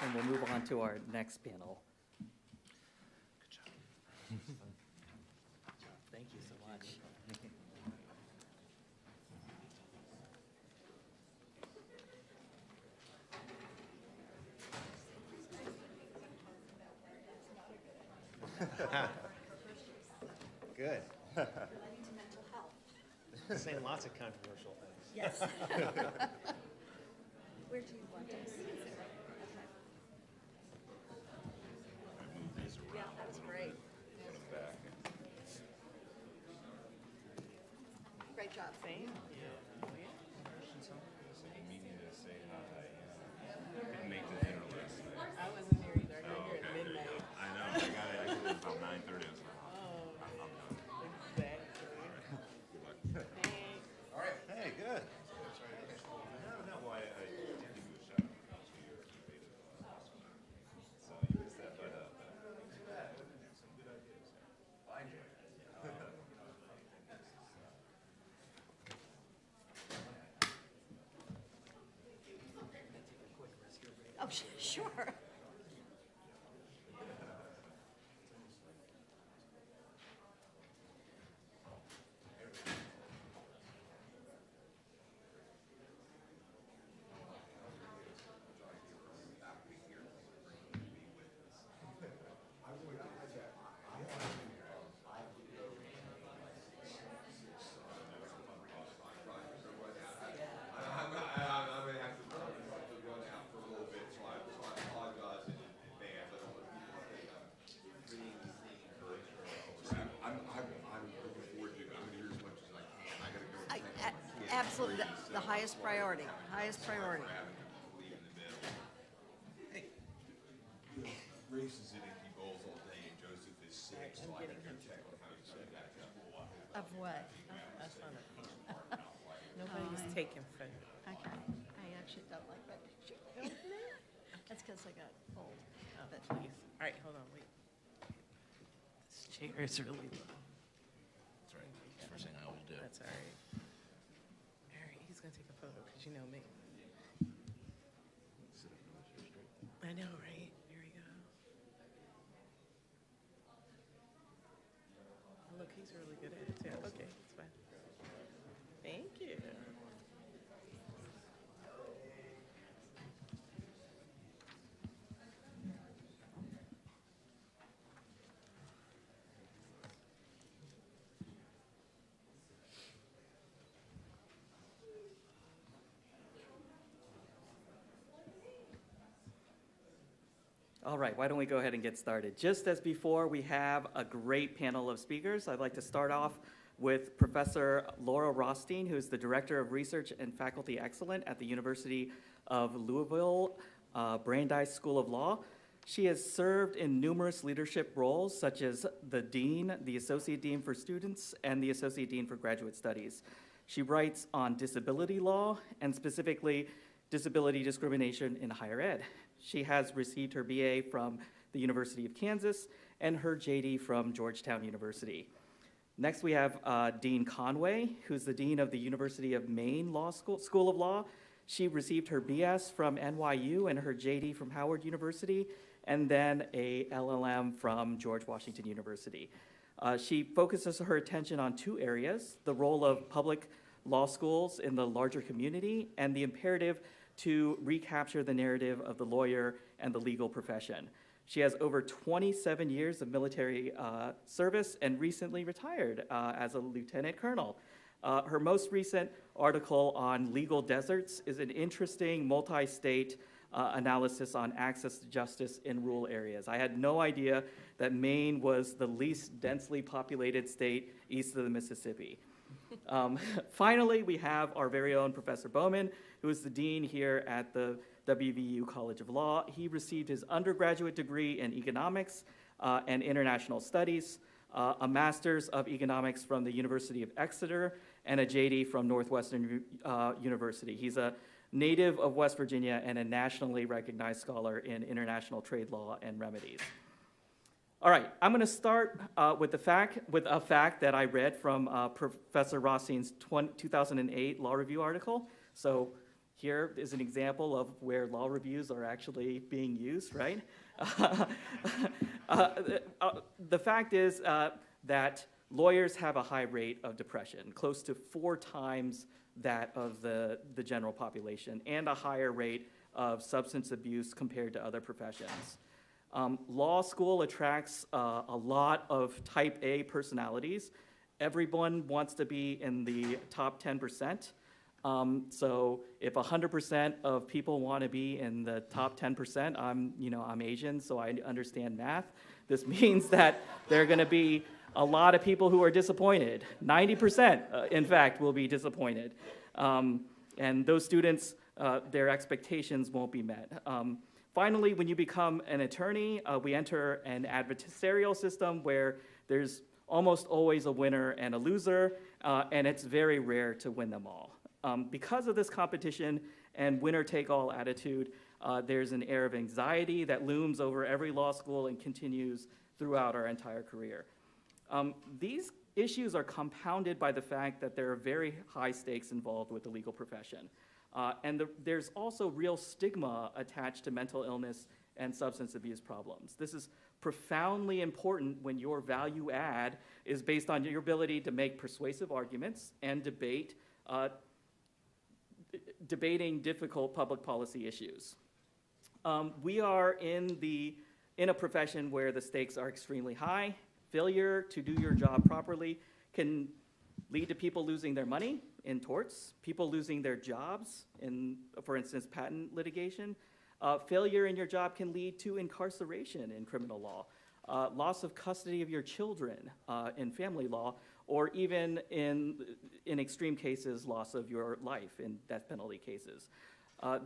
And we'll move on to our next panel. Thank you so much. Good. Relating to mental health. Saying lots of controversial things. Yes. Where do you want us? Okay. Yeah, that's great. Great job. Meaning to say hi. Couldn't make the dinner list. I wasn't here either. I got here at midnight. I know. I got it. I got it about 9:30. I was like, Oh, I'm done. exactly. Good luck. Thanks. All right. Hey, good. No, well, I did give you a shout out to your innovative so you missed that, but some good ideas. I enjoyed it. Oh, sure. Absolutely, the highest priority, highest priority. Races it and he bowls all day and Joseph is sick, so I gotta go check on how he's going back up. Of what? That's not a picture. Nobody was taking photos. Okay, I actually don't like that picture. That's because I got old. Oh, But please. All right, hold on, wait. This chair is really low. That's right. That's the first thing I always do. That's all right. All right, he's gonna take a photo because you know me. Sit up and sit straight. I know, right? Here we go. Oh, look, he's really good at it too. Okay, it's fine. Thank you. All right, why don't we go ahead and get started? Just as before, we have a great panel of speakers. I'd like to start off with Professor Laura Rothstein, who's the Director of Research and Faculty Excellence at the University of Louisville, Brandeis School of Law. She has served in numerous leadership roles, such as the Dean, the Associate Dean for Students, and the Associate Dean for Graduate Studies. She writes on disability law, and specifically disability discrimination in higher ed. She has received her BA from the University of Kansas and her JD from Georgetown University. Next, we have Dean Conway, who's the Dean of the University of Maine School of Law. She received her BS from NYU and her JD from Howard University, and then a LLM from George Washington University. She focuses her attention on two areas: the role of public law schools in the larger community and the imperative to recapture the narrative of the lawyer and the legal profession. She has over 27 years of military service and recently retired as a lieutenant colonel. Her most recent article on legal deserts is an interesting multi-state analysis on access to justice in rural areas. I had no idea that Maine was the least densely populated state east of the Mississippi. Finally, we have our very own Professor Bowman, who is the dean here at the WVU College of Law. He received his undergraduate degree in economics and international studies, a master's of economics from the University of Exeter, and a JD from Northwestern University. He's a native of West Virginia and a nationally recognized scholar in international trade law and remedies. All right, I'm going to start with a fact that I read from Professor Rothstein's 2008 Law Review article. So Here is an example of where law reviews are actually being used, right? The fact is that lawyers have a high rate of depression, close to 4 times that of the general population, and a higher rate of substance abuse compared to other professions. Law school attracts a lot of type A personalities. Everyone wants to be in the top 10%. So if 100% of people want to be in the top 10%, I'm Asian, so I understand math. This means that there are going to be a lot of people who are disappointed. 90%, in fact, will be disappointed. And those students, their expectations won't be met. Finally, when you become an attorney, we enter an adversarial system where there's almost always a winner and a loser, and it's very rare to win them all. Because of this competition and winner-take-all attitude, there's an air of anxiety that looms over every law school and continues throughout our entire career. These issues are compounded by the fact that there are very high stakes involved with the legal profession. There's also real stigma attached to mental illness and substance abuse problems. This is profoundly important when your value add is based on your ability to make persuasive arguments and debating difficult public policy issues. We are in a profession where the stakes are extremely high. Failure to do your job properly can lead to people losing their money in torts, people losing their jobs in, for instance, patent litigation. Failure in your job can lead to incarceration in criminal law, loss of custody of your children in family law, or even in extreme cases, loss of your life in death penalty cases.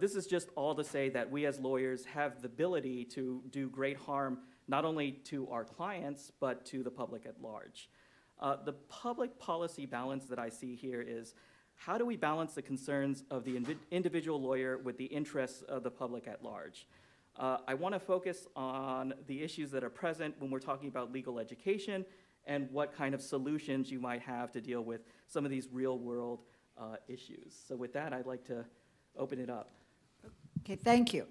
This is just all to say that we as lawyers have the ability to do great harm not only to our clients, but to the public at large. The public policy balance that I see here is, how do we balance the concerns of the individual lawyer with the interests of the public at large? I want to focus on the issues that are present when we're talking about legal education and what kind of solutions you might have to deal with some of these real-world issues. So with that, I'd like to open it up. Okay, thank you.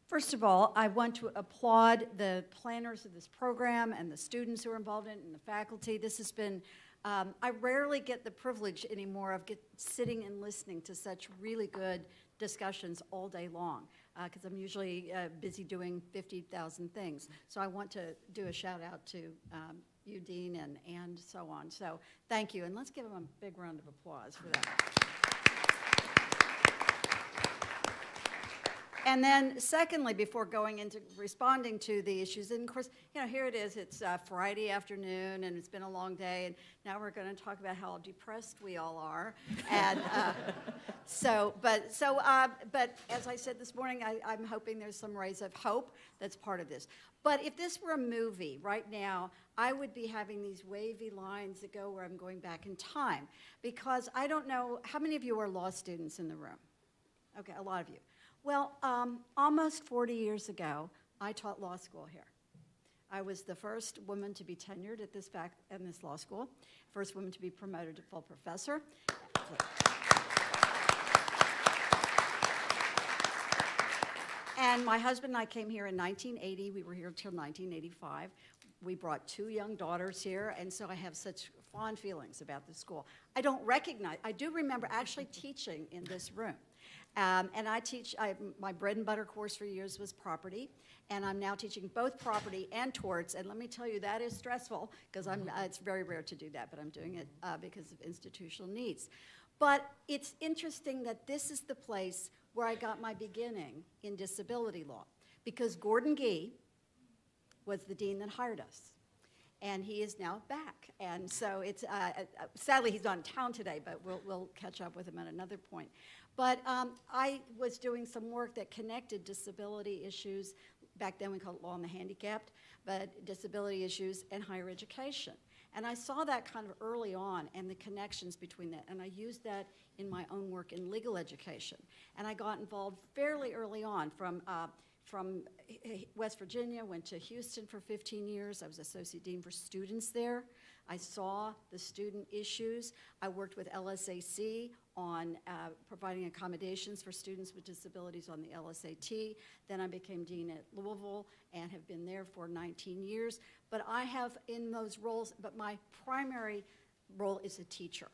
First of all, I want to applaud the planners of this program and the students who are involved in it and the faculty. This has been, I rarely get the privilege anymore of sitting and listening to such really good discussions all day long, because I'm usually busy doing 50,000 things. So I want to do a shout out to you, Dean, and so on. So thank you, and let's give them a big round of applause for that. And then secondly, before going into responding to the issues, and of course, here it is, it's Friday afternoon, and it's been a long day, and now we're going to talk about how depressed we all are. And but as I said this morning, I'm hoping there's some rays of hope that's part of this. But if this were a movie right now, I would be having these wavy lines that go where I'm going back in time, because I don't know, how many of you are law students in the room? Okay, a lot of you. Well, almost 40 years ago, I taught law school here. I was the first woman to be tenured at this law school, first woman to be promoted to full professor. And my husband and I came here in 1980. We were here until 1985. We brought 2 young daughters here, and so I have such fond feelings about the school. I do remember actually teaching in this room. And I teach, my bread and butter course for years was property, and I'm now teaching both property and torts, and let me tell you, that is stressful, because it's very rare to do that, but I'm doing it because of institutional needs. But it's interesting that this is the place where I got my beginning in disability law, because Gordon Gee was the dean that hired us. And he is now back. And so it's, sadly he's not in town today, but we'll catch up with him at another point. But I was doing some work that connected disability issues, back then we called it law and the handicapped, but disability issues and higher education. And I saw that kind of early on and the connections between that, and I used that in my own work in legal education. And I got involved fairly early on from West Virginia, went to Houston for 15 years. I was associate dean for students there. I saw the student issues. I worked with LSAC on providing accommodations for students with disabilities on the LSAT. Then I became dean at Louisville and have been there for 19 years. But I have in those roles, but my primary role is a teacher.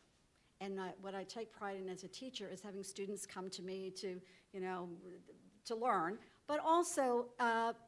And what I take pride in as a teacher is having students come to me to, to learn, but also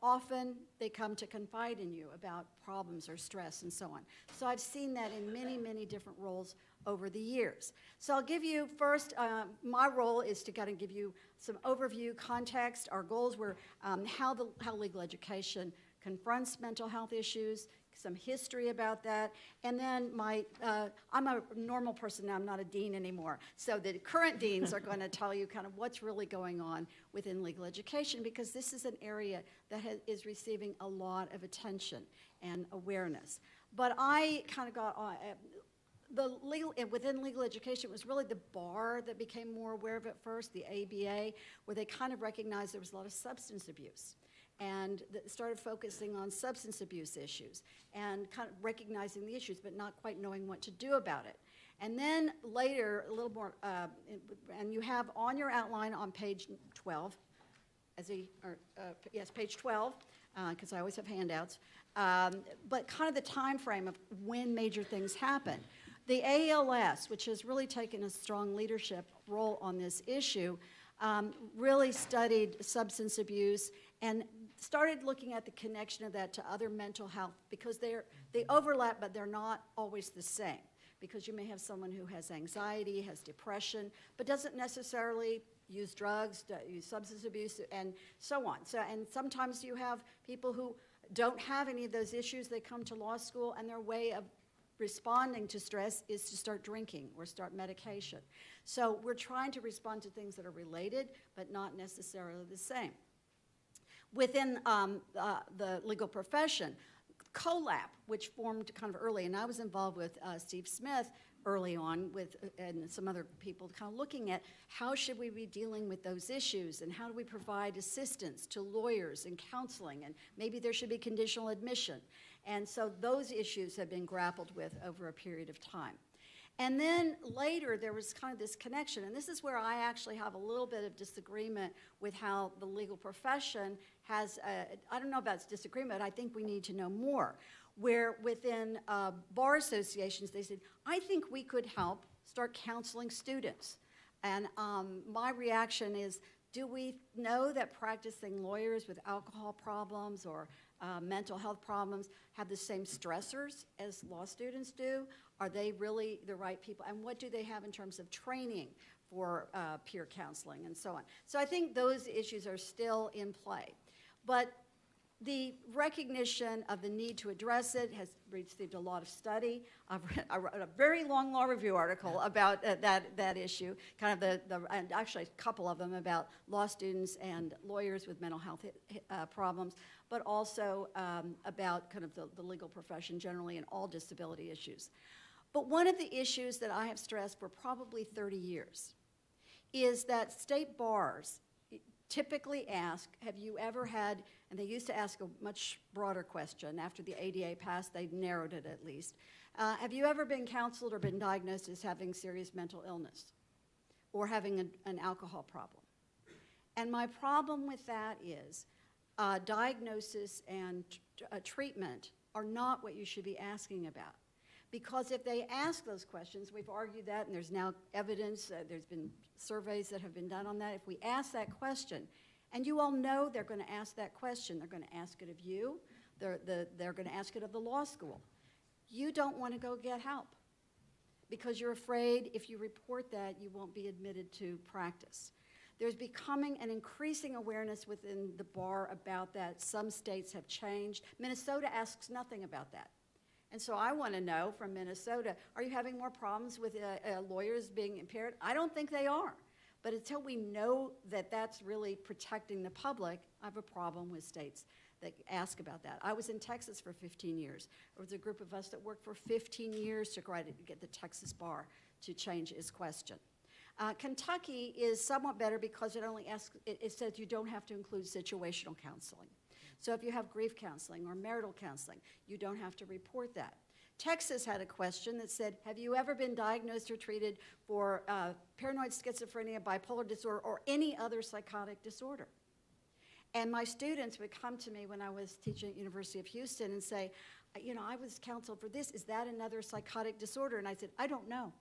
often they come to confide in you about problems or stress and so on. So I've seen that in many, many different roles over the years. So I'll give you first, my role is to kind of give you some overview, context. Our goals were how legal education confronts mental health issues, some history about that, and then I'm a normal person now, I'm not a dean anymore, so the current deans are going to tell you kind of what's really going on within legal education, because this is an area that is receiving a lot of attention and awareness. But I kind of got on, within legal education, it was really the bar that became more aware of it first, the ABA, where they kind of recognized there was a lot of substance abuse, and started focusing on substance abuse issues and kind of recognizing the issues but not quite knowing what to do about it. And then later, a little more, and you have on your outline on page 12, page 12, because I always have handouts, but kind of the time frame of when major things happen. The ALS, which has really taken a strong leadership role on this issue, really studied substance abuse and started looking at the connection of that to other mental health, because they overlap, but they're not always the same. Because you may have someone who has anxiety, has depression, but doesn't necessarily use drugs, use substance abuse, and so on. So, and sometimes you have people who don't have any of those issues. They come to law school, and their way of responding to stress is to start drinking or start medication. So we're trying to respond to things that are related, but not necessarily the same. Within the legal profession, COLAP, which formed kind of early, and I was involved with Steve Smith early on and some other people kind of looking at how should we be dealing with those issues and how do we provide assistance to lawyers and counseling, and maybe there should be conditional admission. And so those issues have been grappled with over a period of time. And then later there was kind of this connection, and this is where I actually have a little bit of disagreement with how the legal profession has, I don't know about its disagreement, I think we need to know more, where within bar associations they said, I think we could help start counseling students. And my reaction is, do we know that practicing lawyers with alcohol problems or mental health problems have the same stressors as law students do? Are they really the right people? And what do they have in terms of training for peer counseling and so on? So I think those issues are still in play. But the recognition of the need to address it has received a lot of study. I wrote a very long law review article about that issue, kind of and actually a couple of them about law students and lawyers with mental health problems, but also about kind of the legal profession generally and all disability issues. But one of the issues that I have stressed for probably 30 years is that state bars typically ask, have you ever had, and they used to ask a much broader question. After the ADA passed, they narrowed it at least. Have you ever been counseled or been diagnosed as having serious mental illness or having an alcohol problem? And my problem with that is diagnosis and treatment are not what you should be asking about. Because if they ask those questions, we've argued that, and there's now evidence, there's been surveys that have been done on that. If we ask that question, and you all know they're going to ask that question, they're going to ask it of you, they're going to ask it of the law school, you don't want to go get help because you're afraid if you report that, you won't be admitted to practice. There's becoming an increasing awareness within the bar about that. Some states have changed. Minnesota asks nothing about that. And so I want to know from Minnesota, are you having more problems with lawyers being impaired? I don't think they are. But until we know that that's really protecting the public, I have a problem with states that ask about that. I was in Texas for 15 years. There was a group of us that worked for 15 years to try to get the Texas bar to change its question. Kentucky is somewhat better because it only asks, it says you don't have to include situational counseling. So if you have grief counseling or marital counseling, you don't have to report that. Texas had a question that said, have you ever been diagnosed or treated for paranoid schizophrenia, bipolar disorder, or any other psychotic disorder? And my students would come to me when I was teaching at University of Houston and say, you know, I was counseled for this. Is that another psychotic disorder? And I said, I don't know.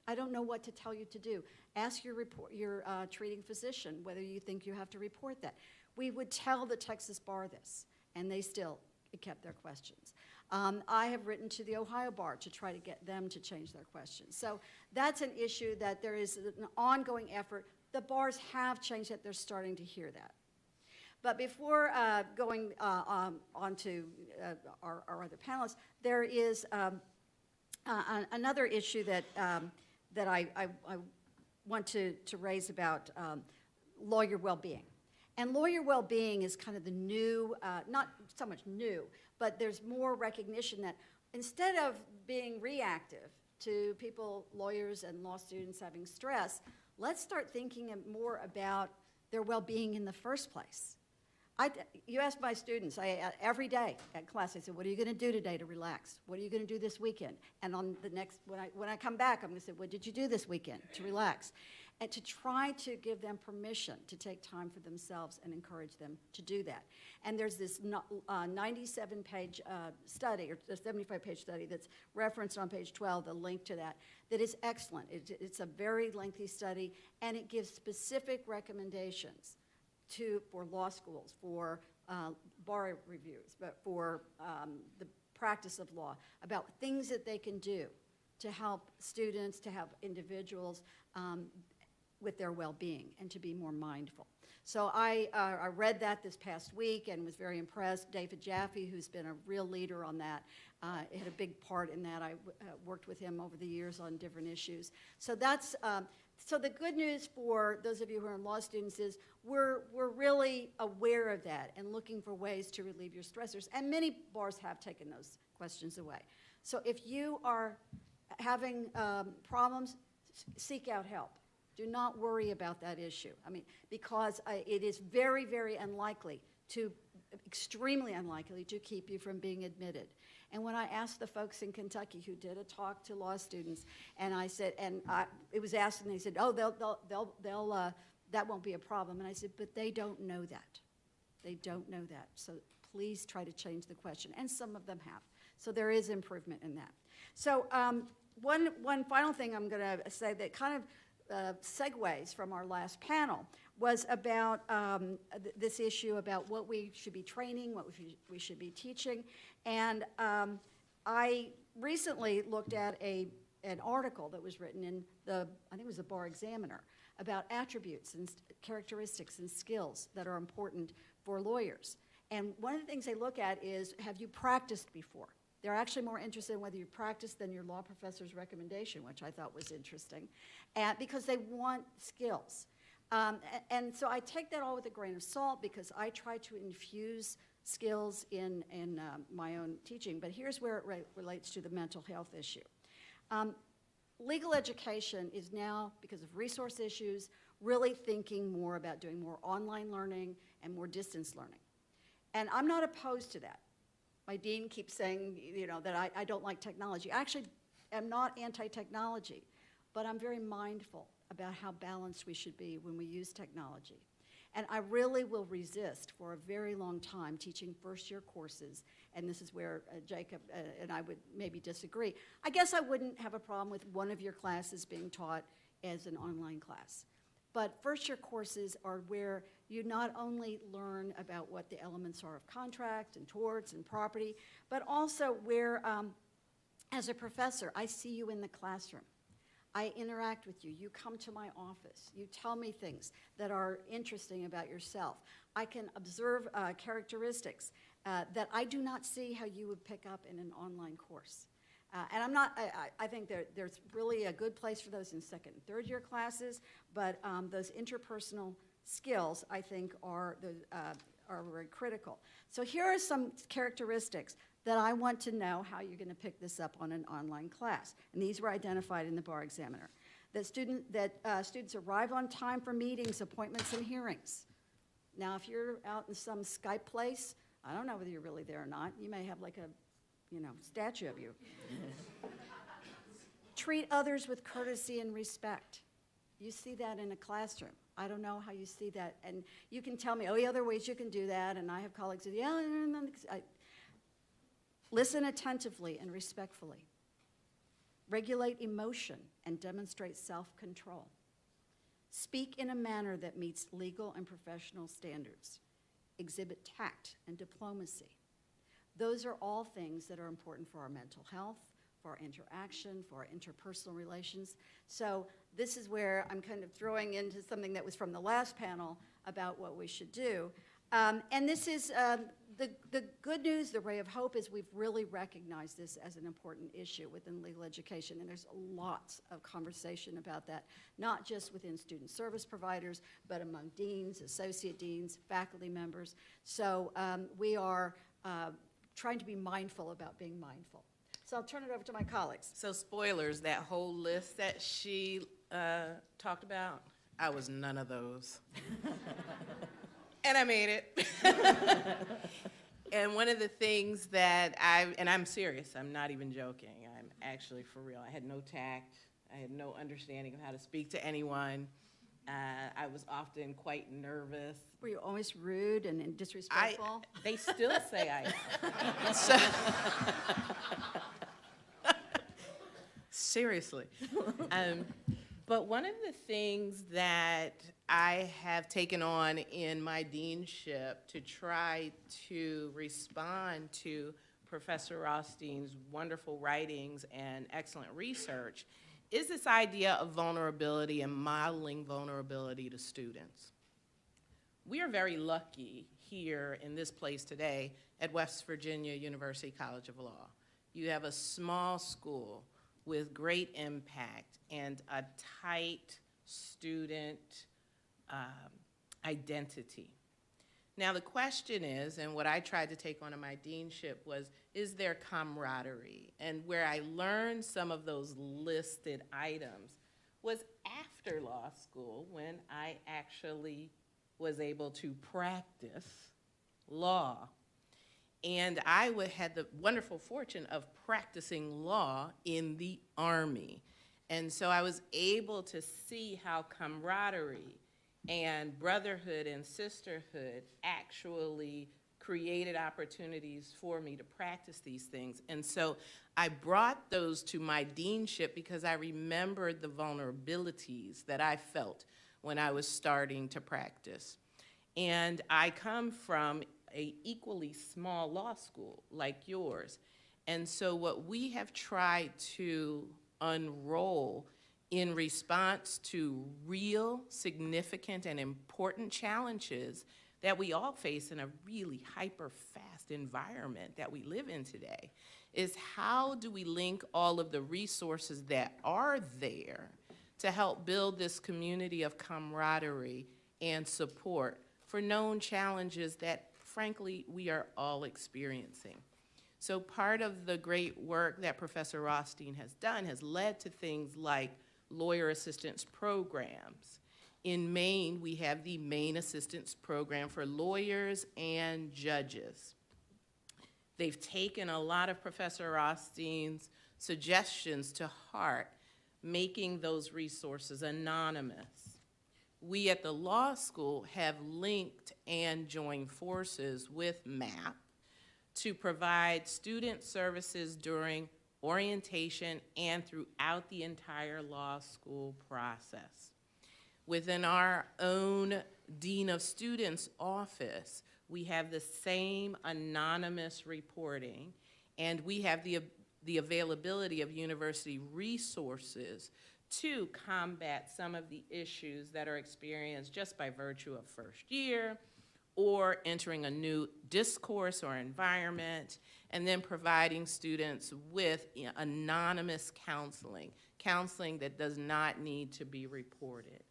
I don't know what to tell you to do. Ask your treating physician whether you think you have to report that. We would tell the Texas bar this, and they still kept their questions. I have written to the Ohio bar to try to get them to change their questions. So that's an issue that there is an ongoing effort. The bars have changed it. They're starting to hear that. But before going on to our other panelists, there is another issue that I want to raise about lawyer well-being. And lawyer well-being is kind of the new, not so much new, but there's more recognition that instead of being reactive to people, lawyers and law students having stress, let's start thinking more about their well-being in the first place. You ask my students, every day at class, I said, what are you going to do today to relax? What are you going to do this weekend? And on the next, when I come back, I'm going to say, what did you do this weekend to relax? And to try to give them permission to take time for themselves and encourage them to do that. And there's this 97-page study, or 75-page study that's referenced on page 12, the link to that is excellent. It's a very lengthy study, and it gives specific recommendations for law schools, for bar reviews, but for the practice of law, about things that they can do to help students, to help individuals with their well-being and to be more mindful. So I read that this past week and was very impressed. David Jaffe, who's been a real leader on that, had a big part in that. I worked with him over the years on different issues. So that's so the good news for those of you who are law students is we're really aware of that and looking for ways to relieve your stressors. And many bars have taken those questions away. So if you are having problems, seek out help. Do not worry about that issue. I mean, because it is very, very unlikely extremely unlikely to keep you from being admitted. And when I asked the folks in Kentucky who did a talk to law students, and I said, it was asked, and they said, oh, that won't be a problem. And I said, but they don't know that. They don't know that. So please try to change the question. And some of them have. So there is improvement in that. So one final thing I'm going to say that kind of segues from our last panel was about this issue about what we should be training, what we should be teaching. And I recently looked at an article that was written in I think it was the Bar Examiner, about attributes and characteristics and skills that are important for lawyers. And one of the things they look at is, have you practiced before? They're actually more interested in whether you practice than your law professor's recommendation, which I thought was interesting, because they want skills. And so I take that all with a grain of salt because I try to infuse skills in my own teaching. But here's where it relates to the mental health issue. Legal education is now, because of resource issues, really thinking more about doing more online learning and more distance learning. And I'm not opposed to that. My dean keeps saying, that I don't like technology. I actually am not anti-technology, but I'm very mindful about how balanced we should be when we use technology. And I really will resist for a very long time teaching first-year courses, and this is where Jacob and I would maybe disagree. I guess I wouldn't have a problem with one of your classes being taught as an online class. But first-year courses are where you not only learn about what the elements are of contract and torts and property, but also where, as a professor, I see you in the classroom. I interact with you. You come to my office. You tell me things that are interesting about yourself. I can observe characteristics that I do not see how you would pick up in an online course. And I think there's really a good place for those in second and third year classes, but those interpersonal skills, I think, are very critical. So here are some characteristics that I want to know how you're going to pick this up on an online class. And these were identified in the Bar Examiner. That students arrive on time for meetings, appointments, and hearings. Now, if you're out in some Skype place, I don't know whether you're really there or not. You may have like a statue of you. Treat others with courtesy and respect. You see that in a classroom. I don't know how you see that. And you can tell me, oh, yeah, there are ways you can do that. And I have colleagues who, listen attentively and respectfully. Regulate emotion and demonstrate self-control. Speak in a manner that meets legal and professional standards. Exhibit tact and diplomacy. Those are all things that are important for our mental health, for our interaction, for our interpersonal relations. So this is where I'm kind of throwing into something that was from the last panel about what we should do. And this is the good news, the ray of hope is we've really recognized this as an important issue within legal education, and there's lots of conversation about that, not just within student service providers, but among deans, associate deans, faculty members. So we are trying to be mindful about being mindful. So I'll turn it over to my colleagues. So spoilers, that whole list that she talked about, I was none of those. And I made it. And one of the things that and I'm serious, I'm not even joking, I'm actually for real. I had no tact, I had no understanding of how to speak to anyone. I was often quite nervous. Were you always rude and disrespectful? They still say I am. So, seriously. But one of the things that I have taken on in my deanship to try to respond to Professor Rothstein's wonderful writings and excellent research is this idea of vulnerability and modeling vulnerability to students. We are very lucky here in this place today at West Virginia University College of Law. You have a small school with great impact and a tight student identity. Now the question is, and what I tried to take on in my deanship was, is there camaraderie? And where I learned some of those listed items was after law school, when I actually was able to practice law. And I had the wonderful fortune of practicing law in the Army. And so I was able to see how camaraderie and brotherhood and sisterhood actually created opportunities for me to practice these things. And so I brought those to my deanship because I remembered the vulnerabilities that I felt when I was starting to practice. And I come from an equally small law school like yours. And so what we have tried to unroll in response to real, significant, and important challenges that we all face in a really hyper-fast environment that we live in today is how do we link all of the resources that are there to help build this community of camaraderie and support for known challenges that, frankly, we are all experiencing. So part of the great work that Professor Rothstein has done has led to things like lawyer assistance programs. In Maine, we have the Maine Assistance Program for lawyers and judges. They've taken a lot of Professor Rothstein's suggestions to heart, making those resources anonymous. We at the law school have linked and joined forces with MAP to provide student services during orientation and throughout the entire law school process. Within our own Dean of Students office, we have the same anonymous reporting, and we have the availability of university resources to combat some of the issues that are experienced just by virtue of first year or entering a new discourse or environment, and then providing students with anonymous counseling that does not need to be reported.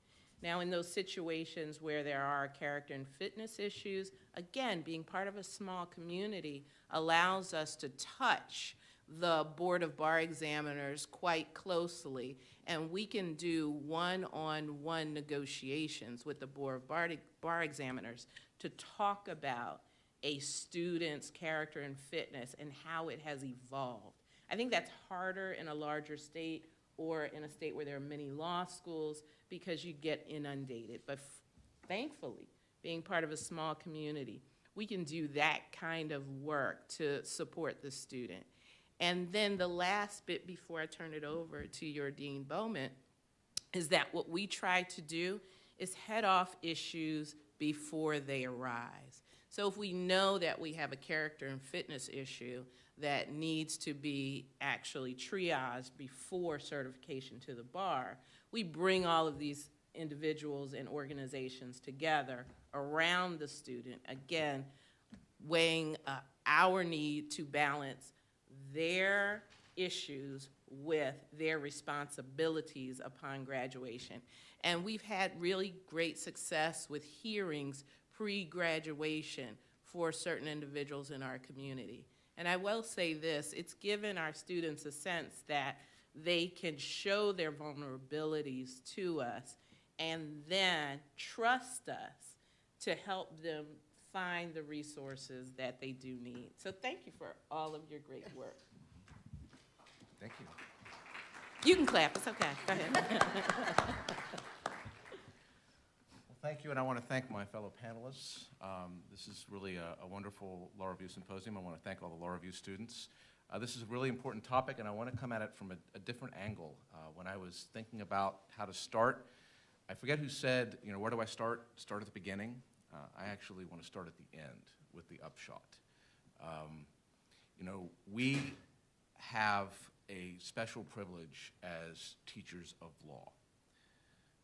Now, in those situations where there are character and fitness issues, again, being part of a small community allows us to touch the Board of Bar Examiners quite closely, and we can do one-on-one negotiations with the Board of Bar Examiners to talk about a student's character and fitness and how it has evolved. I think that's harder in a larger state or in a state where there are many law schools because you get inundated. But thankfully, being part of a small community, we can do that kind of work to support the student. And then the last bit before I turn it over to your Dean Bowman is that what we try to do is head off issues before they arise. So if we know that we have a character and fitness issue that needs to be actually triaged before certification to the bar, we bring all of these individuals and organizations together around the student, again, weighing our need to balance their issues with their responsibilities upon graduation. And we've had really great success with hearings pre-graduation for certain individuals in our community. And I will say this, it's given our students a sense that they can show their vulnerabilities to us and then trust us to help them find the resources that they do need. So thank you for all of your great work. Thank you. You can clap, it's okay, go ahead. Well, thank you, and I want to thank my fellow panelists. This is really a wonderful Law Review Symposium. I want to thank all the Law Review students. This is a really important topic, and I want to come at it from a different angle. When I was thinking about how to start, I forget who said, you know, where do I start? Start at the beginning. I actually want to start at the end with the upshot. You know, we have a special privilege as teachers of law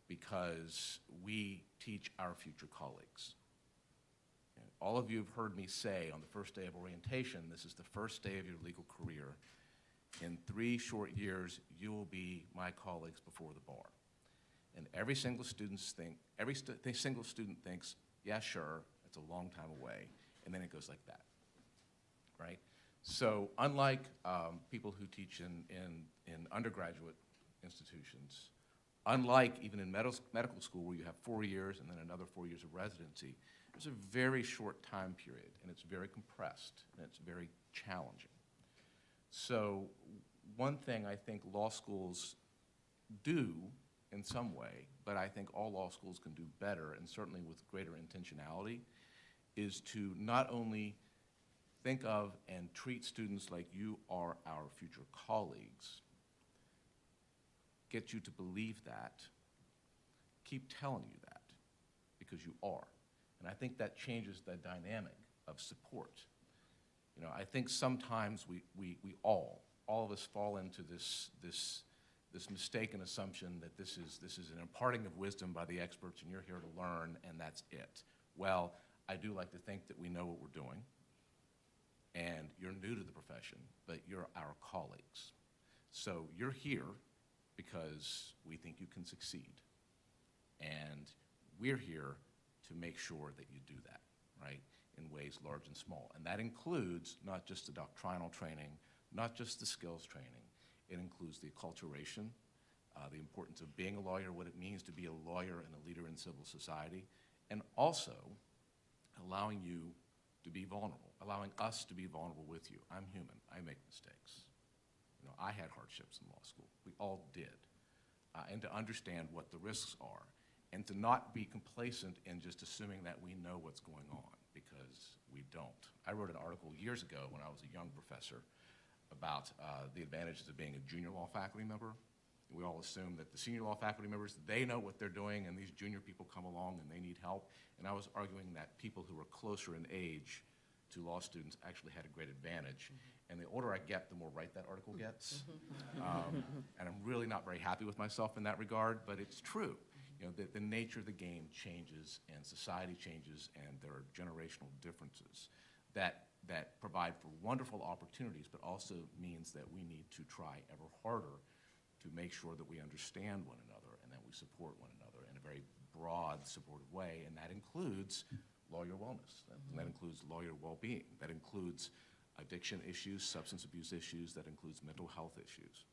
because we teach our future colleagues. All of you have heard me say on the first day of orientation, this is the first day of your legal career. In 3 short years, you will be my colleagues before the bar. And every single student thinks, yeah, sure, it's a long time away, and then it goes like that, right? So unlike people who teach in undergraduate institutions, unlike even in medical school where you have 4 years and then another 4 years of residency, there's a very short time period, and it's very compressed, and it's very challenging. So one thing I think law schools do in some way, but I think all law schools can do better, and certainly with greater intentionality, is to not only think of and treat students like you are our future colleagues, get you to believe that, keep telling you that, because you are. And I think that changes the dynamic of support. You know, I think sometimes we all of us fall into this mistaken assumption that this is an imparting of wisdom by the experts and you're here to learn and that's it. Well, I do like to think that we know what we're doing and you're new to the profession, but you're our colleagues. So you're here because we think you can succeed. And we're here to make sure that you do that, right, in ways large and small. And that includes not just the doctrinal training, not just the skills training. It includes the acculturation, the importance of being a lawyer, what it means to be a lawyer and a leader in civil society, and also allowing you to be vulnerable, allowing us to be vulnerable with you. I'm human. I make mistakes. You know, I had hardships in law school. We all did. And to understand what the risks are, and to not be complacent in just assuming that we know what's going on, because we don't. I wrote an article years ago when I was a young professor about the advantages of being a junior law faculty member. We all assume that the senior law faculty members, they know what they're doing, and these junior people come along and they need help. And I was arguing that people who were closer in age to law students actually had a great advantage. And the older I get, the more right that article gets. And I'm really not very happy with myself in that regard, but it's true. You know, the nature of the game changes and society changes and there are generational differences that provide for wonderful opportunities, but also means that we need to try ever harder to make sure that we understand one another and that we support one another in a very broad, supportive way, and that includes lawyer wellness, and that includes lawyer well-being, that includes addiction issues, substance abuse issues, that includes mental health issues.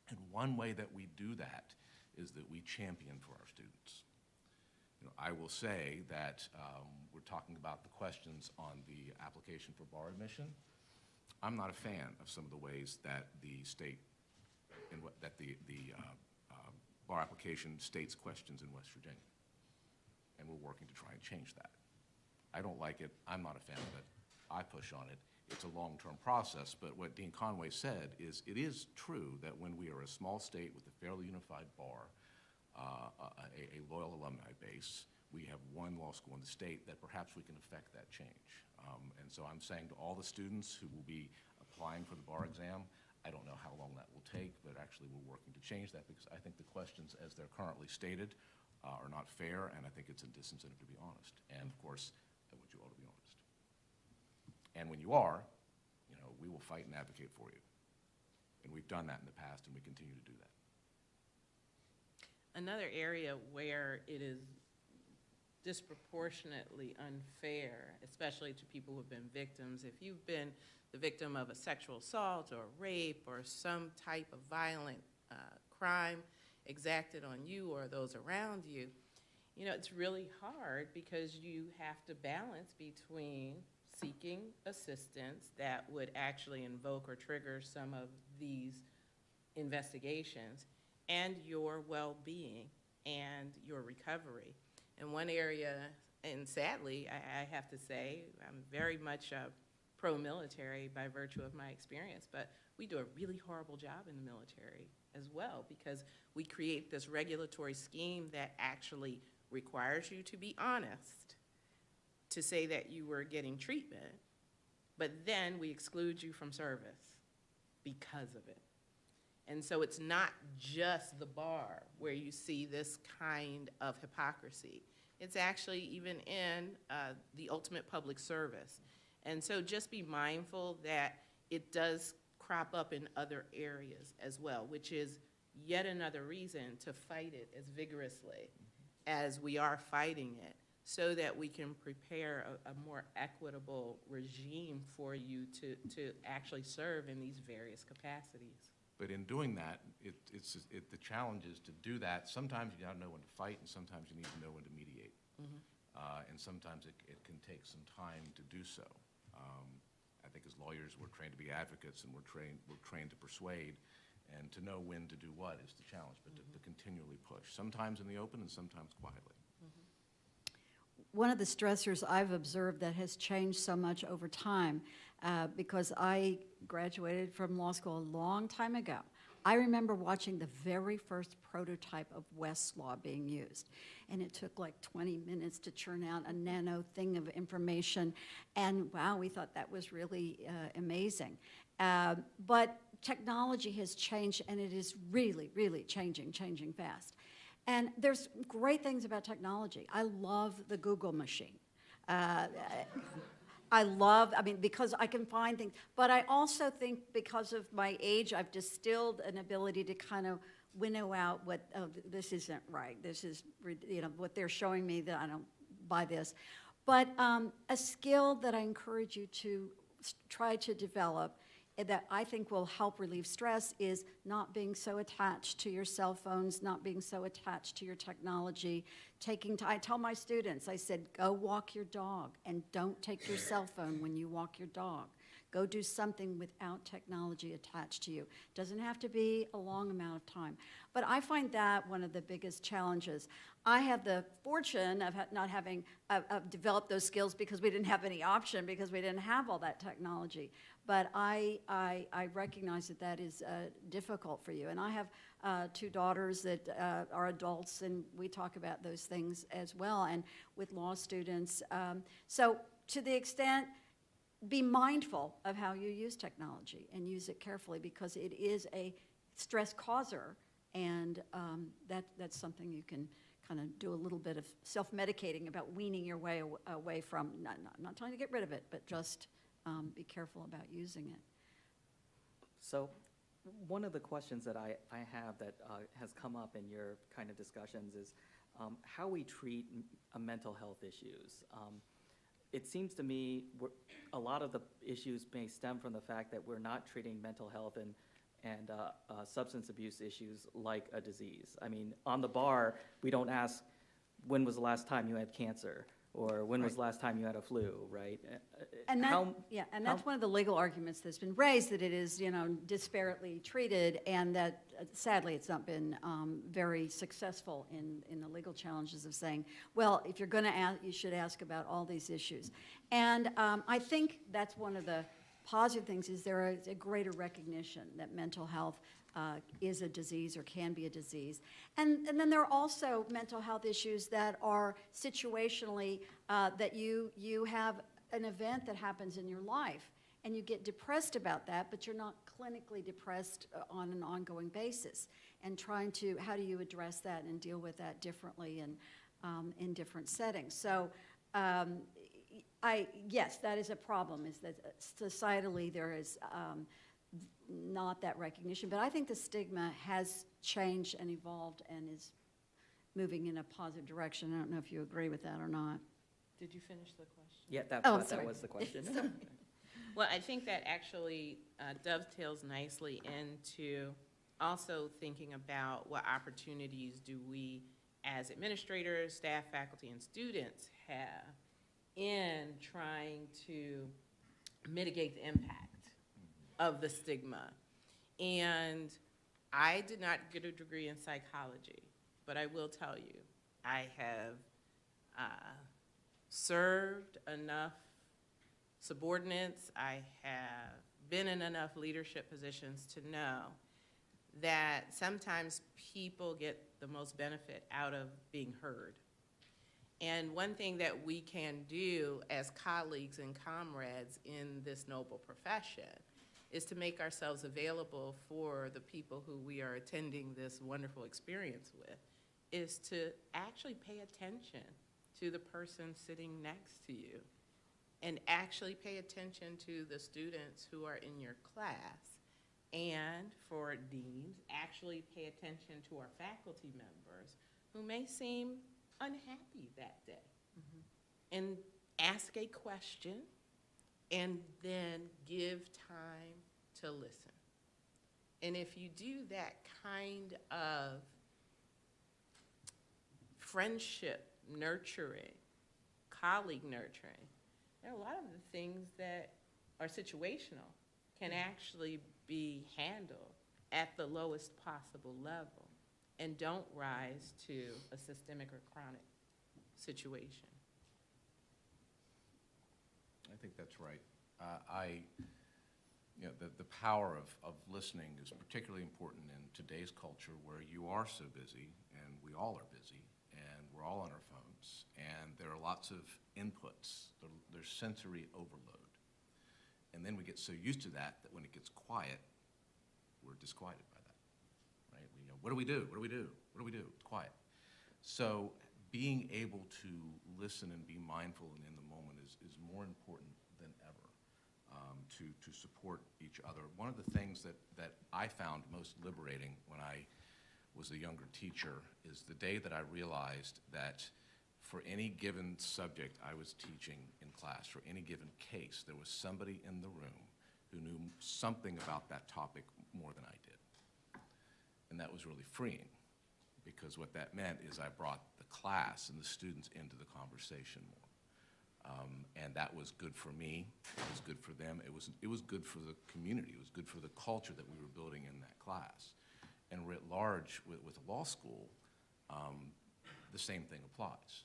And one way that we do that is that we champion for our students. I will say that we're talking about the questions on the application for bar admission. I'm not a fan of some of the ways that the state, that the bar application states questions in West Virginia. And we're working to try and change that. I don't like it. I'm not a fan of it. I push on it. It's a long-term process, but what Dean Conway said is it is true that when we are a small state with a fairly unified bar, a loyal alumni base, we have one law school in the state, that perhaps we can affect that change. And so I'm saying to all the students who will be applying for the bar exam, I don't know how long that will take, but actually we're working to change that because I think the questions as they're currently stated are not fair, and I think it's a disincentive to be honest. And of course, I want you all to be honest. And when you are, we will fight and advocate for you. And we've done that in the past, and we continue to do that. Another area where it is disproportionately unfair, especially to people who have been victims, if you've been the victim of a sexual assault or rape or some type of violent crime exacted on you or those around you, it's really hard because you have to balance between seeking assistance that would actually invoke or trigger some of these investigations and your well-being and your recovery. And one area, and sadly, I have to say, I'm very much pro-military by virtue of my experience, but we do a really horrible job in the military as well because we create this regulatory scheme that actually requires you to be honest, to say that you were getting treatment, but then we exclude you from service because of it. And so it's not just the bar where you see this kind of hypocrisy. It's actually even in the ultimate public service. And so just be mindful that it does crop up in other areas as well, which is yet another reason to fight it as vigorously as we are fighting it, so that we can prepare a more equitable regime for you to actually serve in these various capacities. But in doing that, the challenge is to do that. Sometimes you gotta know when to fight, and sometimes you need to know when to mediate. And sometimes it can take some time to do so. I think as lawyers, we're trained to be advocates, and we're trained to persuade, and to know when to do what is the challenge, but to continually push, sometimes in the open and sometimes quietly. One of the stressors I've observed that has changed so much over time, because I graduated from law school a long time ago. I remember watching the very first prototype of Westlaw being used, and it took like 20 minutes to churn out a nano thing of information, and wow, we thought that was really amazing. But technology has changed, and it is really, really changing fast. And there's great things about technology. I love the Google machine. Because I can find things, but I also think because of my age, I've distilled an ability to kind of winnow out what, this isn't right. This is, what they're showing me that I don't buy this. But a skill that I encourage you to try to develop that I think will help relieve stress is not being so attached to your cell phones, not being so attached to your technology. I tell my students, I said, go walk your dog and don't take your cell phone when you walk your dog. Go do something without technology attached to you. Doesn't have to be a long amount of time. But I find that one of the biggest challenges. I have the fortune of not having developed those skills because we didn't have any option, because we didn't have all that technology. But I recognize that is difficult for you. And I have 2 daughters that are adults, and we talk about those things as well, and with law students. So to the extent, be mindful of how you use technology and use it carefully, because it is a stress causer, and that's something you can kind of do a little bit of self-medicating about, weaning your way away from, not trying to get rid of it, but just be careful about using it. So one of the questions that I have that has come up in your kind of discussions is how we treat mental health issues. It seems to me a lot of the issues may stem from the fact that we're not treating mental health and substance abuse issues like a disease. I mean, on the bar, we don't ask, when was the last time you had cancer? Or when was the last time you had a flu, right? And that, How- yeah, and that's one of the legal arguments that's been raised, that it is, disparately treated, and that sadly, it's not been very successful in the legal challenges of saying, well, if you're going to ask, you should ask about all these issues. And I think that's one of the positive things, is there is a greater recognition that mental health is a disease or can be a disease. And then there are also mental health issues that are situationally, that you have an event that happens in your life and you get depressed about that, but you're not clinically depressed on an ongoing basis. And trying to, how do you address that and deal with that differently and in different settings? So yes, that is a problem, is that societally there is not that recognition, but I think the stigma has changed and evolved and is moving in a positive direction. I don't know if you agree with that or not. Did you finish the question? Yeah, that Oh, that sorry. was the question. Well, I think that actually dovetails nicely into also thinking about what opportunities do we as administrators, staff, faculty, and students have in trying to mitigate the impact of the stigma. And I did not get a degree in psychology, but I will tell you, I have served enough subordinates, I have been in enough leadership positions to know that sometimes people get the most benefit out of being heard. And one thing that we can do as colleagues and comrades in this noble profession is to make ourselves available for the people who we are attending this wonderful experience with, is to actually pay attention to the person sitting next to you, and actually pay attention to the students who are in your class, and for deans, actually pay attention to our faculty members who may seem unhappy that day. And ask a question, and then give time to listen. And if you do that kind of friendship nurturing, colleague nurturing, there are a lot of the things that are situational can actually be handled at the lowest possible level and don't rise to a systemic or chronic situation. I think that's right. The power of listening is particularly important in today's culture, where you are so busy, and we all are busy, and we're all on our phones, and there are lots of inputs. There's sensory overload. And then we get so used to that when it gets quiet, we're disquieted by that, right? What do we do? What do we do? What do we do? It's quiet. So being able to listen and be mindful and in the moment is more important than ever, to support each other. One of the things that I found most liberating when I was a younger teacher is the day that I realized that for any given subject I was teaching in class, for any given case, there was somebody in the room who knew something about that topic more than I did. And that was really freeing, because what that meant is I brought the class and the students into the conversation more. And that was good for me, it was good for them, it was good for the community, it was good for the culture that we were building in that class. And writ large, with law school, the same thing applies.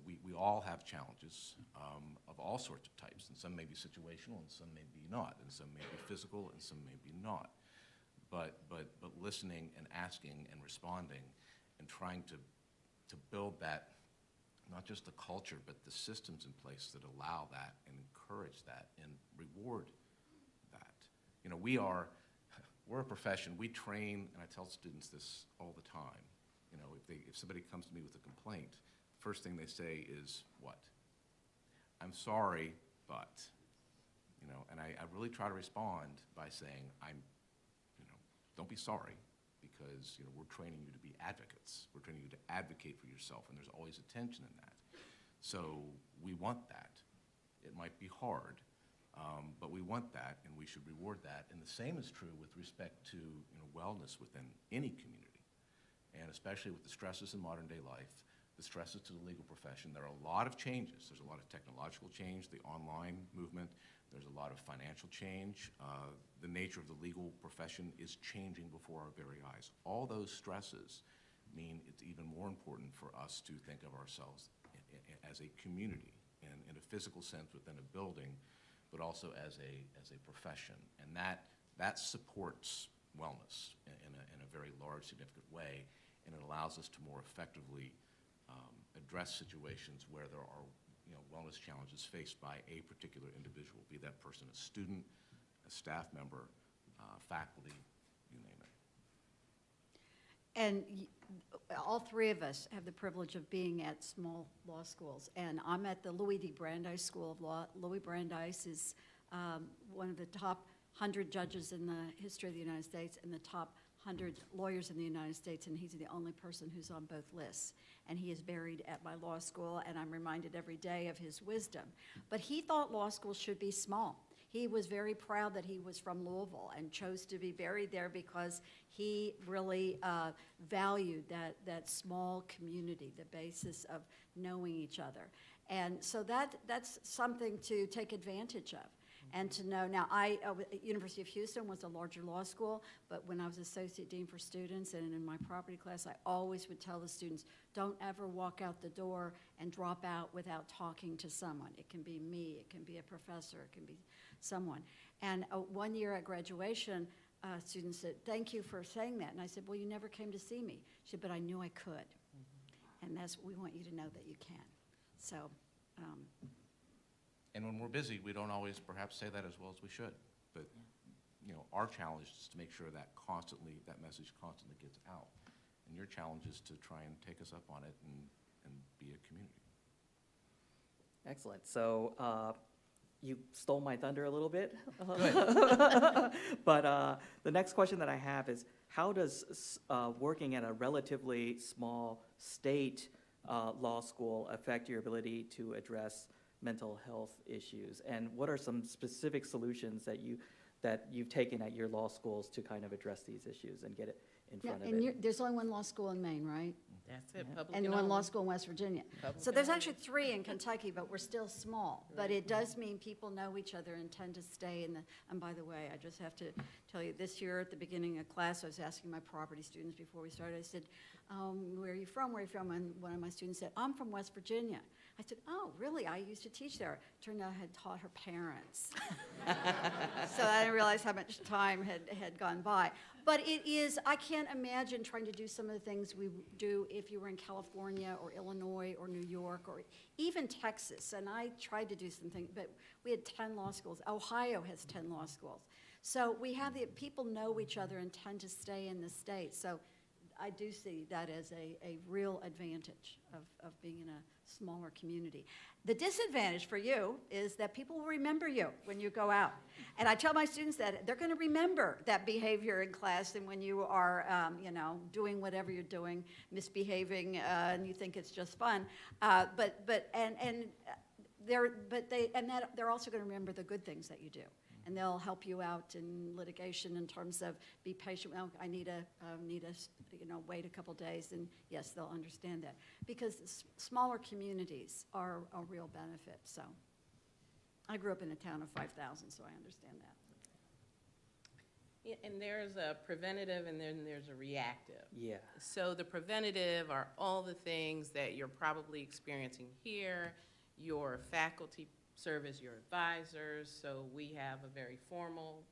We all have challenges of all sorts of types, and some may be situational, and some may be not, and some may be physical, and some may be not. But listening and asking and responding and trying to build that, not just the culture, but the systems in place that allow that and encourage that and reward that. We're a profession, we train, and I tell students this all the time. If somebody comes to me with a complaint, the first thing they say is, what? I'm sorry, but, and I really try to respond by saying, don't be sorry, because we're training you to be advocates. We're training you to advocate for yourself, and there's always a tension in that. So we want that. It might be hard, but we want that, and we should reward that. And the same is true with respect to wellness within any community, and especially with the stresses in modern day life. the stresses to the legal profession. There are a lot of changes. There's a lot of technological change, the online movement. There's a lot of financial change. The nature of the legal profession is changing before our very eyes. All those stresses mean it's even more important for us to think of ourselves as a community, in a physical sense within a building, but also as a profession. And that supports wellness in a very large, significant way, and it allows us to more effectively address situations where there are wellness challenges faced by a particular individual, be that person a student, a staff member, faculty, you name it. And all three of us have the privilege of being at small law schools. And I'm at the Louis D. Brandeis School of Law. Louis Brandeis is one of the top 100 judges in the history of the United States and the top 100 lawyers in the United States, and he's the only person who's on both lists. And he is buried at my law school, and I'm reminded every day of his wisdom. But he thought law schools should be small. He was very proud that he was from Louisville and chose to be buried there because he really valued that small community, the basis of knowing each other. And so that's something to take advantage of. And to know, now University of Houston was a larger law school, but when I was Associate Dean for Students and in my property class, I always would tell the students, don't ever walk out the door and drop out without talking to someone. It can be me, it can be a professor, it can be someone. And one year at graduation, students said, thank you for saying that. And I said, well, you never came to see me. She said, but I knew I could. And we want you to know that you can. So. And when we're busy, we don't always perhaps say that as well as we should. But our challenge is to make sure that message constantly gets out. And your challenge is to try and take us up on it and be a community. Excellent. So you stole my thunder a little bit. Good. But the next question that I have is, how does working at a relatively small state law school affect your ability to address mental health issues? And what are some specific solutions that you've taken at your law schools to kind of address these issues and get it in front of it? There's only one law school in Maine, right? That's it, public And and one law only. school in West Virginia. Public So there's and actually 3 in Kentucky, but we're still small. But it does mean people know each other and tend to stay in the, and by the way, I just have to tell you, this year at the beginning of class, I was asking my property students before we started, I said, where are you from, where are you from? And one of my students said, I'm from West Virginia. I said, oh, really? I used to teach there. Turned out I had taught her parents. So I didn't realize how much time had gone by. But it is, I can't imagine trying to do some of the things we do if you were in California or Illinois or New York or even Texas. And I tried to do something, but we had 10 law schools. Ohio has 10 law schools. So we have people know each other and tend to stay in the state. So I do see that as a real advantage of being in a smaller community. The disadvantage for you is that people will remember you when you go out. And I tell my students that they're going to remember that behavior in class and when you are, doing whatever you're doing, misbehaving, and you think it's just fun. They're also going to remember the good things that you do. And they'll help you out in litigation in terms of be patient. Well, I need wait a couple days, and yes, they'll understand that because smaller communities are a real benefit. So, I grew up in a town of 5,000, so I understand that. Yeah, and there's a preventative and then there's a reactive. Yeah. So the preventative are all the things that you're probably experiencing here. Your faculty serve as your advisors, so we have a very formal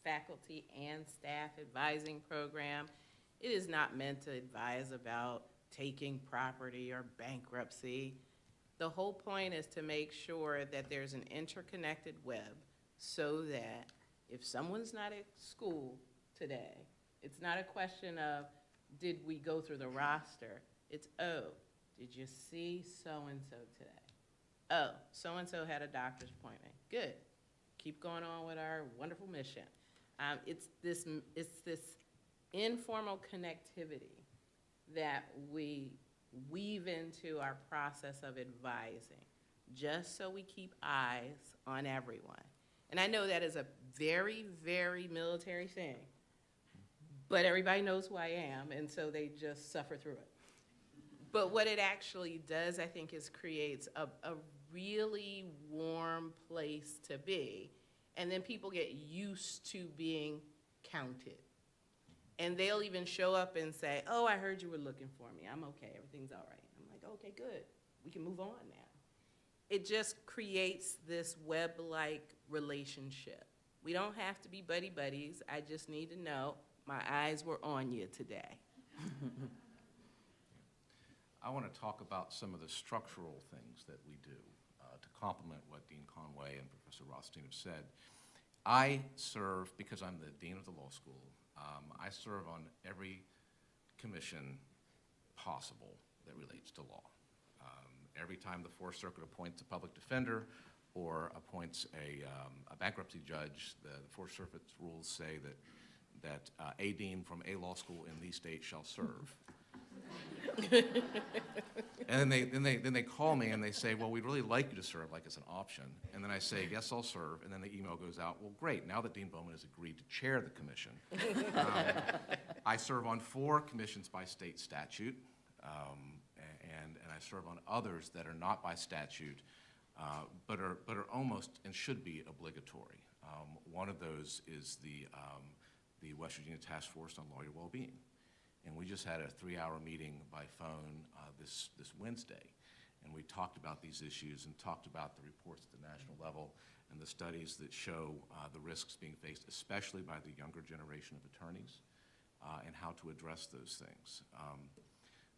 faculty and staff advising program. It is not meant to advise about taking property or bankruptcy. The whole point is to make sure that there's an interconnected web so that if someone's not at school today, it's not a question of, did we go through the roster? It's, oh, did you see so-and-so today? Oh, so-and-so had a doctor's appointment. Good. Keep going on with our wonderful mission. It's this informal connectivity that we weave into our process of advising, just so we keep eyes on everyone. And I know that is a very, very military thing, but everybody knows who I am, and so they just suffer through it. But what it actually does, I think, is creates a really warm place to be. And then people get used to being counted. And they'll even show up and say, oh, I heard you were looking for me. I'm okay, everything's all right. I'm like, okay, good. We can move on now. It just creates this web-like relationship. We don't have to be buddy-buddies. I just need to know my eyes were on you today. I want to talk about some of the structural things that we do to complement what Dean Conway and Professor Rothstein have said. I serve, because I'm the dean of the law school, I serve on every commission possible that relates to law. Every time the Fourth Circuit appoints a public defender or appoints a bankruptcy judge, the Fourth Circuit's rules say that a dean from a law school in the state shall serve. And then they call me and they say, well, we'd really like you to serve, like it's an option. And then I say, yes, I'll serve. And then the email goes out, well, great, now that Dean Bowman has agreed to chair the commission. I serve on 4 commissions by state statute, and I serve on others that are not by statute, but are almost and should be obligatory. One of those is the West Virginia Task Force on Lawyer Wellbeing. And we just had a 3-hour meeting by phone this Wednesday, and we talked about these issues and talked about the reports at the national level and the studies that show the risks being faced, especially by the younger generation of attorneys, and how to address those things.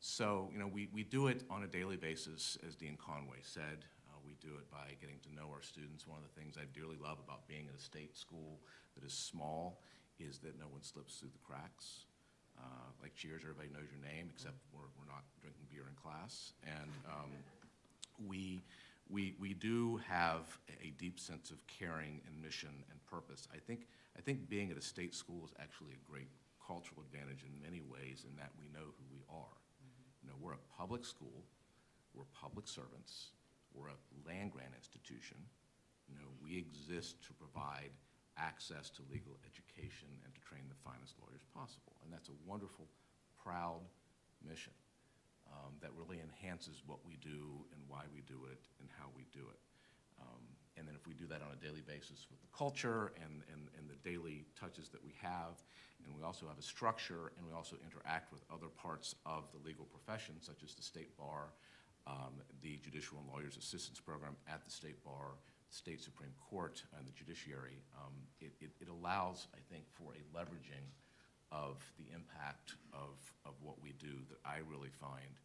So, you know, we do it on a daily basis, as Dean Conway said. We do it by getting to know our students. One of the things I dearly love about being in a state school that is small is that no one slips through the cracks. Like Cheers, everybody knows your name, except we're not drinking beer in class. And we do have a deep sense of caring and mission and purpose. I think being at a state school is actually a great cultural advantage in many ways, in that we know who we are. You know, we're a public school, we're public servants, we're a land-grant institution. You know, we exist to provide access to legal education and to train the finest lawyers possible. And that's a wonderful, proud mission that really enhances what we do and why we do it and how we do it. And then if we do that on a daily basis with the culture and the daily touches that we have, and we also have a structure, and we also interact with other parts of the legal profession, such as the state bar, the Judicial and Lawyers Assistance Program at the state bar, State Supreme Court, and the judiciary, it allows, I think, for a leveraging of the impact of what we do that I really find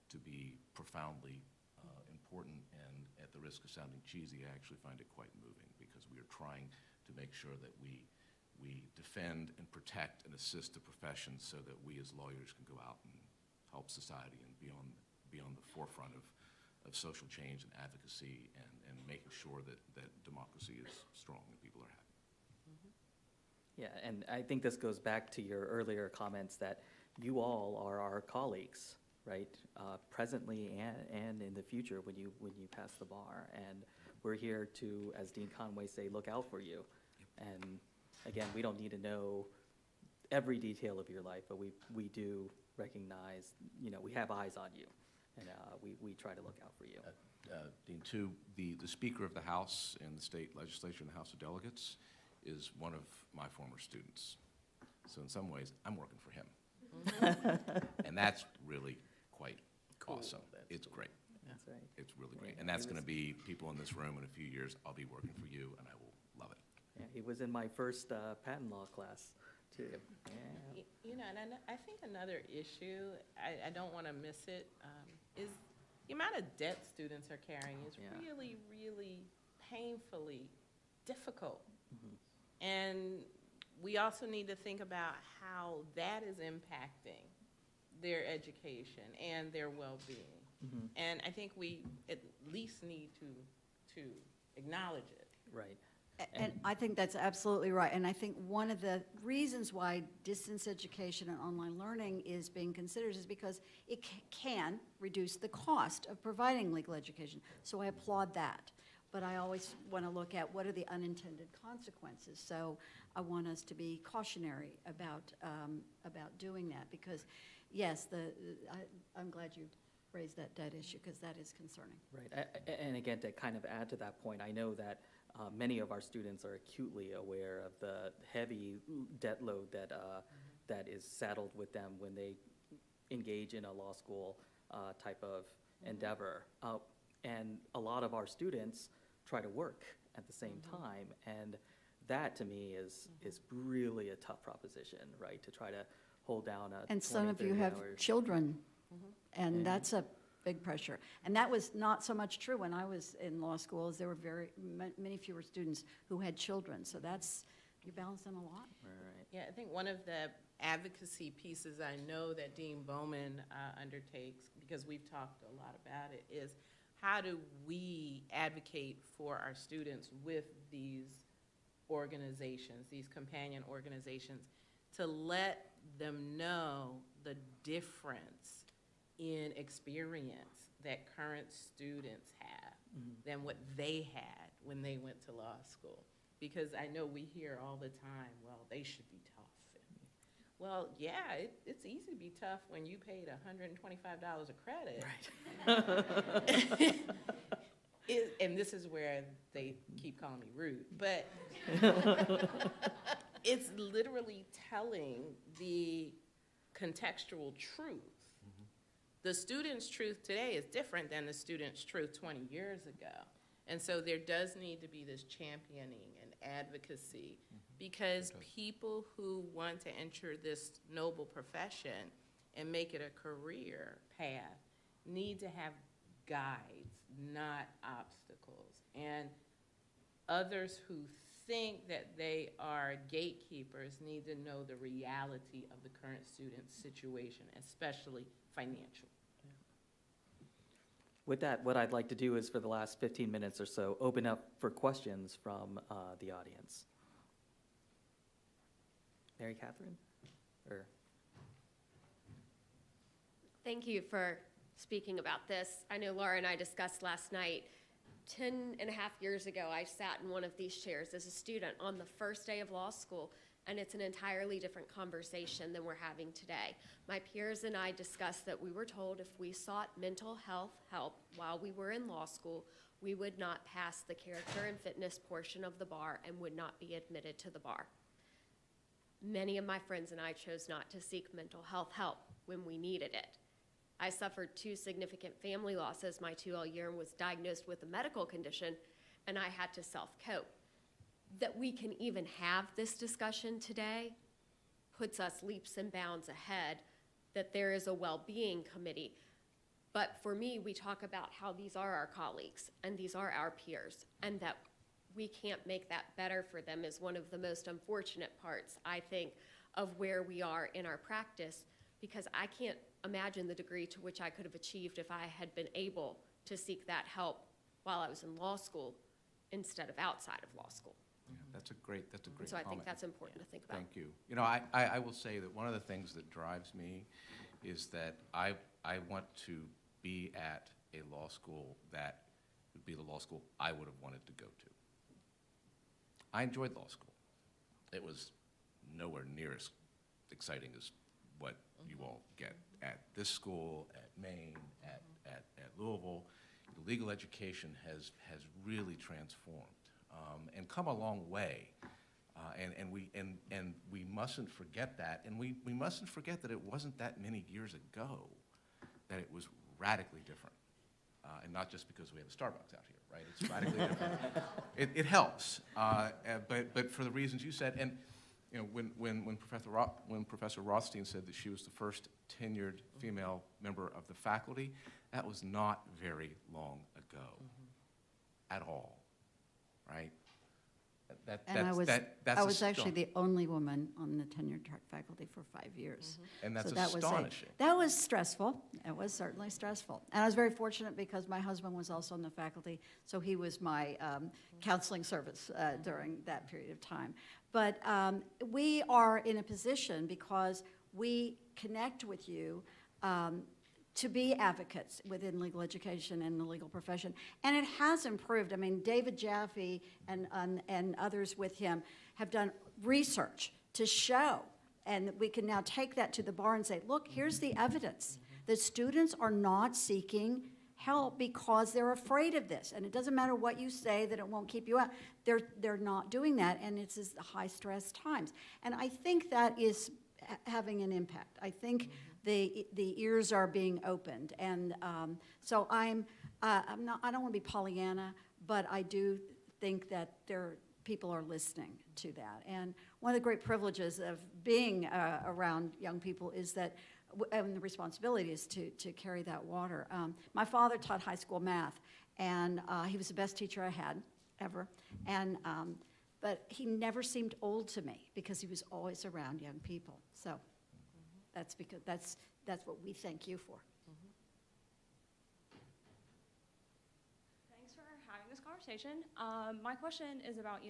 to be profoundly important, and at the risk of sounding cheesy, I actually find it quite moving, because we are trying to make sure that we defend and protect and assist the profession so that we as lawyers can go out and help society and be on the forefront of social change and advocacy, and making sure that democracy is strong and people are happy. Yeah, and I think this goes back to your earlier comments that you all are our colleagues, right? Presently and in the future when you pass the bar. And we're here to, as Dean Conway say, look out for you. And again, we don't need to know every detail of your life, but we do recognize, you know, we have eyes on you. And we try to look out for you. Dean, too, the Speaker of the House in the state legislature and the House of Delegates is one of my former students. So in some ways, I'm working for him. And that's really quite awesome. It's great. That's right. It's really great. And that's going to be people in this room in a few years. I'll be working for you, and I will love it. Yeah, he was in my first patent law class, too. Yeah. You know, and I think another issue, I don't want to miss it, is the amount of debt students are carrying is really, really painfully difficult. And we also need to think about how that is impacting their education and their well-being. And I think we at least need to acknowledge it. Right. And I think that's absolutely right. And I think one of the reasons why distance education and online learning is being considered is because it can reduce the cost of providing legal education. So I applaud that. But I always want to look at what are the unintended consequences. So I want us to be cautionary about doing that, because yes, I'm glad you raise that debt issue, because that is concerning. Right, and again, to kind of add to that point, I know that many of our students are acutely aware of the heavy debt load that, that is saddled with them when they engage in a law school type of endeavor. And a lot of our students try to work at the same time, and that, to me, is really a tough proposition, right? To try to hold down a And some 20, of you 30 have hours. children, and And- that's a big pressure. And that was not so much true when I was in law school, as there were many fewer students who had children. So that's, you're balancing a lot. Right. Yeah, I think one of the advocacy pieces I know that Dean Bowman undertakes, because we've talked a lot about it, is how do we advocate for our students with these organizations, these companion organizations, to let them know the difference in experience that current students have than what they had when they went to law school. Because I know we hear all the time, well, they should be tough. Well, yeah, it's easy to be tough when you paid $125 a credit. Right. And this is where they keep calling me rude, but it's literally telling the contextual truth. The student's truth today is different than the student's truth 20 years ago. And so there does need to be this championing and advocacy, because people who want to enter this noble profession and make it a career path need to have guides, not obstacles. And others who think that they are gatekeepers need to know the reality of the current student's situation, especially financial. With that, what I'd like to do is, for the last 15 minutes or so, open up for questions from the audience. Mary Katherine? Or Thank you for speaking about this. I know Laura and I discussed last night, 10 and a half years ago, I sat in one of these chairs as a student on the first day of law school, and it's an entirely different conversation than we're having today. My peers and I discussed that we were told if we sought mental health help while we were in law school, we would not pass the character and fitness portion of the bar and would not be admitted to the bar. Many of my friends and I chose not to seek mental health help when we needed it. I suffered 2 significant family losses my 2L year and was diagnosed with a medical condition, and I had to self-cope. That we can even have this discussion today puts us leaps and bounds ahead, that there is a well-being committee. But for me, we talk about how these are our colleagues and these are our peers, and that we can't make that better for them is one of the most unfortunate parts, I think, of where we are in our practice, because I can't imagine the degree to which I could have achieved if I had been able to seek that help while I was in law school instead of outside of law school. Yeah, that's a great comment. So I think that's important to think about. Thank you. You know, I will say that one of the things that drives me is that I want to be at a law school that would be the law school I would have wanted to go to. I enjoyed law school. It was nowhere near as exciting as what you all get at this school, at Maine, at Louisville. The legal education has really transformed and come a long way. And we mustn't forget that. And we mustn't forget that it wasn't that many years ago that it was radically different. And not just because we have a Starbucks out here, right? It's radically different. It helps, but for the reasons you said. And you know, when Professor Rothstein said that she was the first tenured female member of the faculty, that was not very long ago, at all, right? And I That's was actually the only woman on the tenured track faculty for 5 years. And that's So that was astonishing. that was stressful. It was certainly stressful. And I was very fortunate because my husband was also on the faculty, so he was my counseling service during that period of time. But we are in a position because we connect with you to be advocates within legal education and the legal profession. And it has improved. I mean, David Jaffe and others with him have done research to show, and we can now take that to the bar and say, look, here's the evidence that students are not seeking help because they're afraid of this. And it doesn't matter what you say that it won't keep you out. They're not doing that, and it's high-stress times. And I think that is having an impact. I think the ears are being opened. And so I don't want to be Pollyanna, but I do think that people are listening to that. And one of the great privileges of being around young people is that, and the responsibility is to carry that water. My father taught high school math, and he was the best teacher I had ever. And but he never seemed old to me because he was always around young people. So that's what we thank you for. Thanks for having this conversation. My question is about,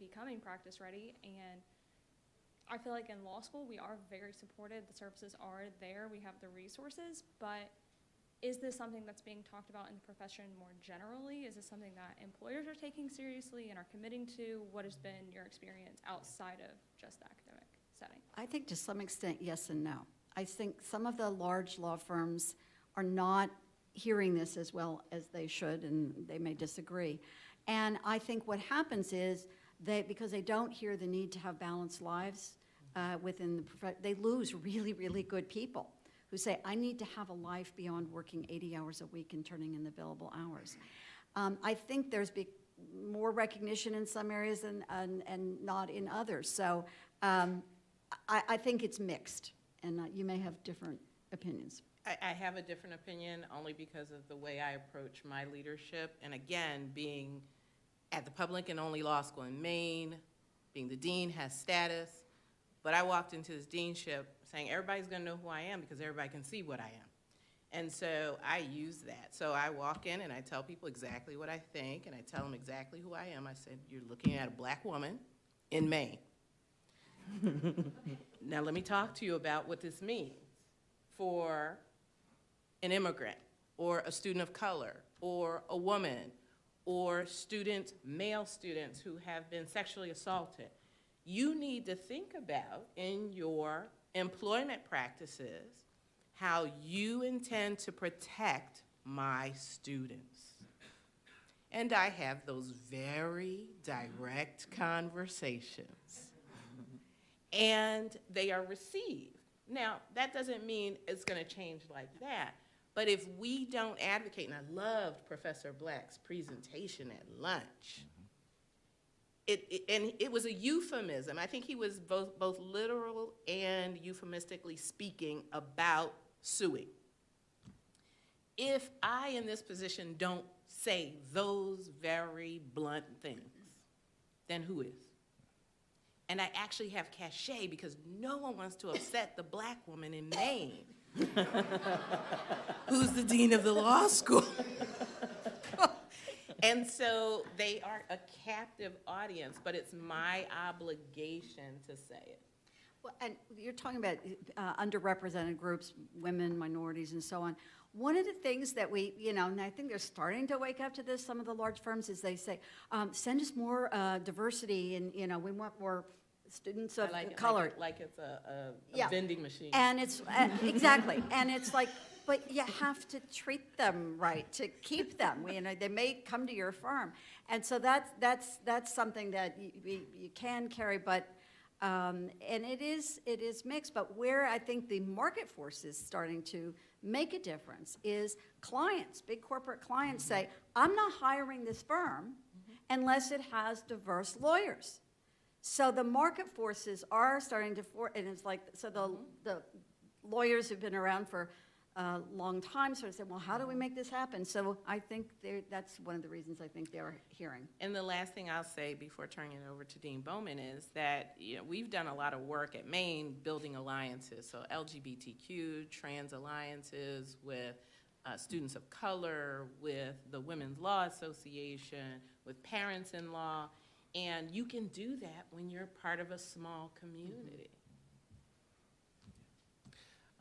becoming practice ready, and I feel like in law school we are very supported. The services are there. We have the resources, but is this something that's being talked about in the profession more generally? Is this something that employers are taking seriously and are committing to? What has been your experience outside of just the academic setting? I think to some extent, yes and no. I think some of the large law firms are not hearing this as well as they should, and they may disagree. And I think what happens is because they don't hear the need to have balanced lives within the profession, they lose really, really good people who say, I need to have a life beyond working 80 hours a week and turning in the billable hours. I think there's more recognition in some areas and not in others. So I think it's mixed, and you may have different opinions. I have a different opinion only because of the way I approach my leadership. And again, being at the public and only law school in Maine, being the dean has status. But I walked into this deanship saying everybody's going to know who I am because everybody can see what I am. And so I use that. So I walk in and I tell people exactly what I think, and I tell them exactly who I am. I said, you're looking at a black woman in Maine. Now let me talk to you about what this means for an immigrant or a student of color or a woman or male students who have been sexually assaulted. You need to think about in your employment practices how you intend to protect my students. And I have those very direct conversations. And they are received. Now, that doesn't mean it's going to change like that. But if we don't advocate, and I loved Professor Black's presentation at lunch, and it was a euphemism. I think he was both literal and euphemistically speaking about suing. If I, in this position, don't say those very blunt things, then who is? And I actually have cachet because no one wants to upset the black woman in Maine who's the dean of the law school. And so they are a captive audience, but it's my obligation to say it. Well, and you're talking about underrepresented groups, women, minorities, and so on. One of the things that we, and I think they're starting to wake up to this, some of the large firms, is they say, send us more diversity, and, we want more students of color. Like it's a vending machine. And it's, exactly, and it's like, but you have to treat them right to keep them. They may come to your firm. And so that's something that you can carry, but, and it is mixed, but where I think the market force is starting to make a difference is clients, big corporate clients say, I'm not hiring this firm unless it has diverse lawyers. So the market forces are starting to, and it's like, so the lawyers who've been around for a long time sort of said, well, how do we make this happen? So I think that's one of the reasons I think they're hearing. And the last thing I'll say before turning it over to Dean Bowman is that we've done a lot of work at Maine building alliances, so LGBTQ, trans alliances with students of color, with the Women's Law Association, with parents-in-law, and you can do that when you're part of a small community.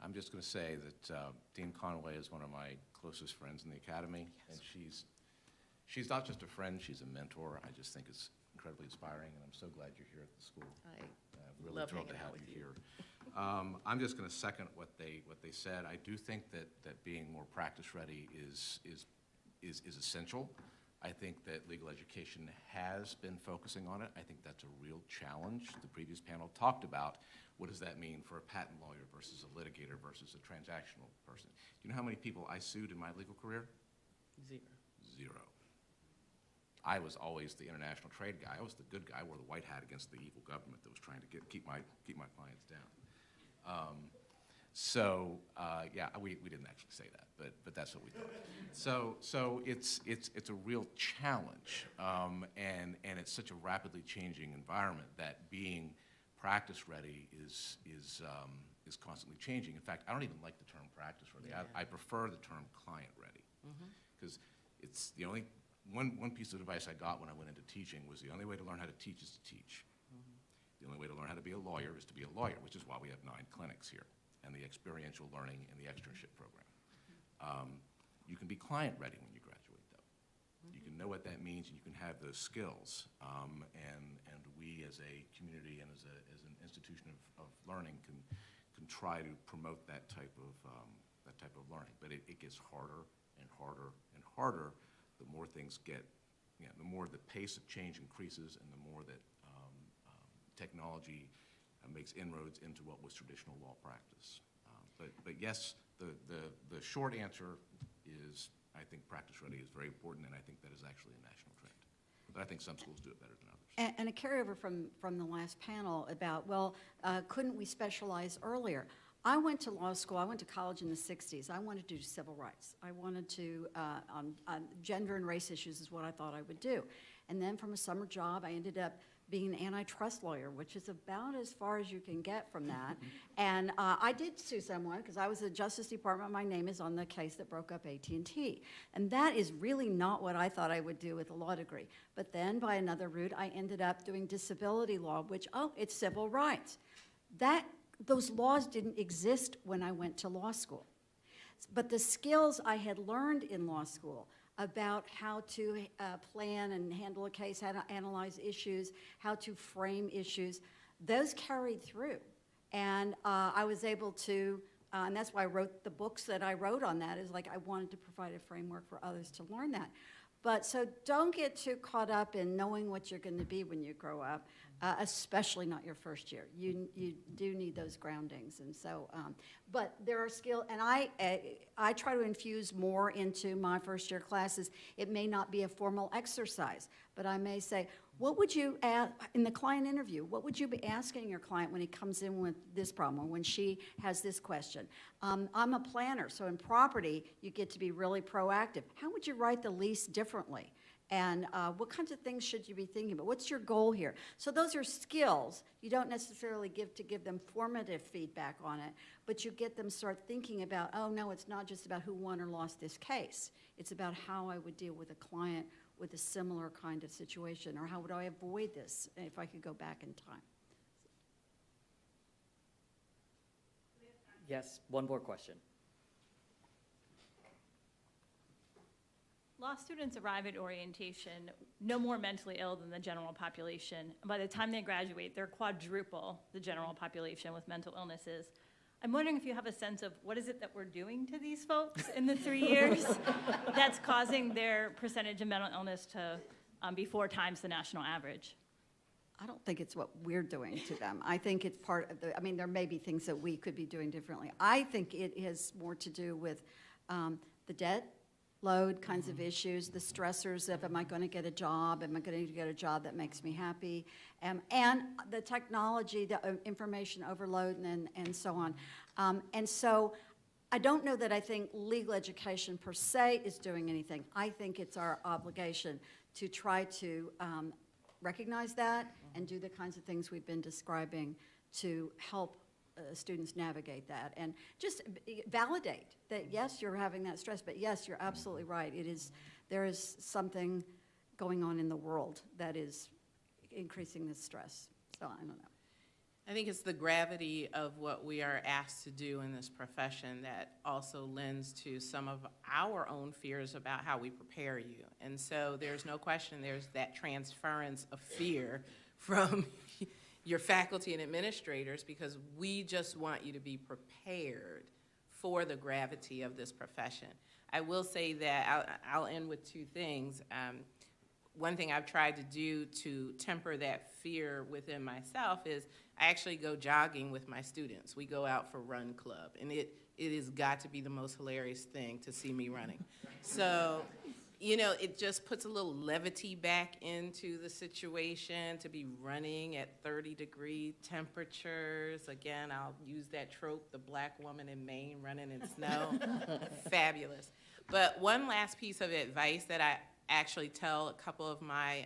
I'm just going to say that Dean Conway is one of my closest friends in the academy, and she's not just a friend, she's a mentor. I just think it's incredibly inspiring, and I'm so glad you're here at the school. Really love thrilled to hanging have out you with you. here. I'm just going to second what they said. I do think that being more practice ready is essential. I think that legal education has been focusing on it. I think that's a real challenge. The previous panel talked about what does that mean for a patent lawyer versus a litigator versus a transactional person. Do you know how many people I sued in my legal career? Zero. I was always the international trade guy. I was the good guy, wore the white hat against the evil government that was trying to keep my clients down. Yeah, we didn't actually say that, but that's what we thought. So it's a real challenge, and it's such a rapidly changing environment that being practice ready is constantly changing. In fact, I don't even like the term practice ready. I prefer the term client ready, because it's the only one piece of advice I got when I went into teaching was the only way to learn how to teach is to teach. The only way to learn how to be a lawyer is to be a lawyer, which is why we have 9 clinics here, and the experiential learning and the externship program. You can be client ready when you graduate, though. You can know what that means, and you can have those skills. And we, as a community and as an institution of learning, can try to promote that type of learning. But it gets harder and harder and harder the more things get, the more the pace of change increases, and the more that technology makes inroads into what was traditional law practice. But yes, the short answer is I think practice ready is very important, and I think that is actually a national trend. But I think some schools do it better than others. And a carryover from the last panel about, well, couldn't we specialize earlier? I went to law school, I went to college in the 60s. I wanted to do civil rights. I wanted to, on gender and race issues is what I thought I would do. And then from a summer job, I ended up being an antitrust lawyer, which is about as far as you can get from that. And I did sue someone because I was at the Justice Department. My name is on the case that broke up AT&T. And that is really not what I thought I would do with a law degree. But then by another route, I ended up doing disability law, which, it's civil rights. Those laws didn't exist when I went to law school. But the skills I had learned in law school about how to plan and handle a case, how to analyze issues, how to frame issues, those carried through. And I was able to, and that's why I wrote the books that I wrote on that, is like I wanted to provide a framework for others to learn that. But so don't get too caught up in knowing what you're going to be when you grow up, especially not your first year. You do need those groundings. And so, but there are skills, and I try to infuse more into my first year classes. It may not be a formal exercise, but I may say, what would you, in the client interview, what would you be asking your client when he comes in with this problem or when she has this question? I'm a planner, so in property, you get to be really proactive. How would you write the lease differently? And what kinds of things should you be thinking about? What's your goal here? So those are skills. You don't necessarily give them formative feedback on it, but you get them start thinking about, oh no, it's not just about who won or lost this case. It's about how I would deal with a client with a similar kind of situation, or how would I avoid this if I could go back in time? Yes, one more question. Law students arrive at orientation no more mentally ill than the general population. By the time they graduate, they're quadruple the general population with mental illnesses. I'm wondering if you have a sense of what is it that we're doing to these folks in the 3 years that's causing their percentage of mental illness to be 4 times the national average. I don't think it's what we're doing to them. I think it's part of there may be things that we could be doing differently. I think it has more to do with the debt load kinds of issues, the stressors of am I going to get a job, am I going to get a job that makes me happy, and the technology, the information overload, and so on. And so I don't know that I think legal education per se is doing anything. I think it's our obligation to try to recognize that and do the kinds of things we've been describing to help students navigate that, and just validate that yes, you're having that stress, but yes, you're absolutely right. There is something going on in the world that is increasing this stress. So I don't know. I think it's the gravity of what we are asked to do in this profession that also lends to some of our own fears about how we prepare you. And so there's no question there's that transference of fear from your faculty and administrators, because we just want you to be prepared for the gravity of this profession. I will say that I'll end with two things. One thing I've tried to do to temper that fear within myself is I actually go jogging with my students. We go out for run club, and it has got to be the most hilarious thing to see me running. So, you know, it just puts a little levity back into the situation to be running at 30-degree temperatures. Again, I'll use that trope, the black woman in Maine running in snow. Fabulous. But one last piece of advice that I actually tell a couple of my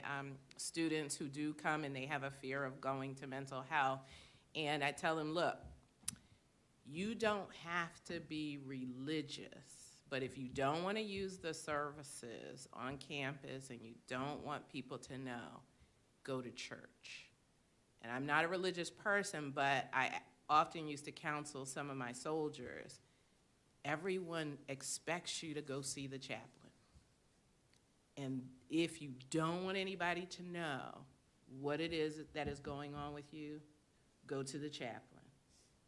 students who do come and they have a fear of going to mental health, and I tell them, look, you don't have to be religious, but if you don't want to use the services on campus and you don't want people to know, go to church. And I'm not a religious person, but I often used to counsel some of my soldiers. Everyone expects you to go see the chaplain. And if you don't want anybody to know what it is that is going on with you, go to the chaplain.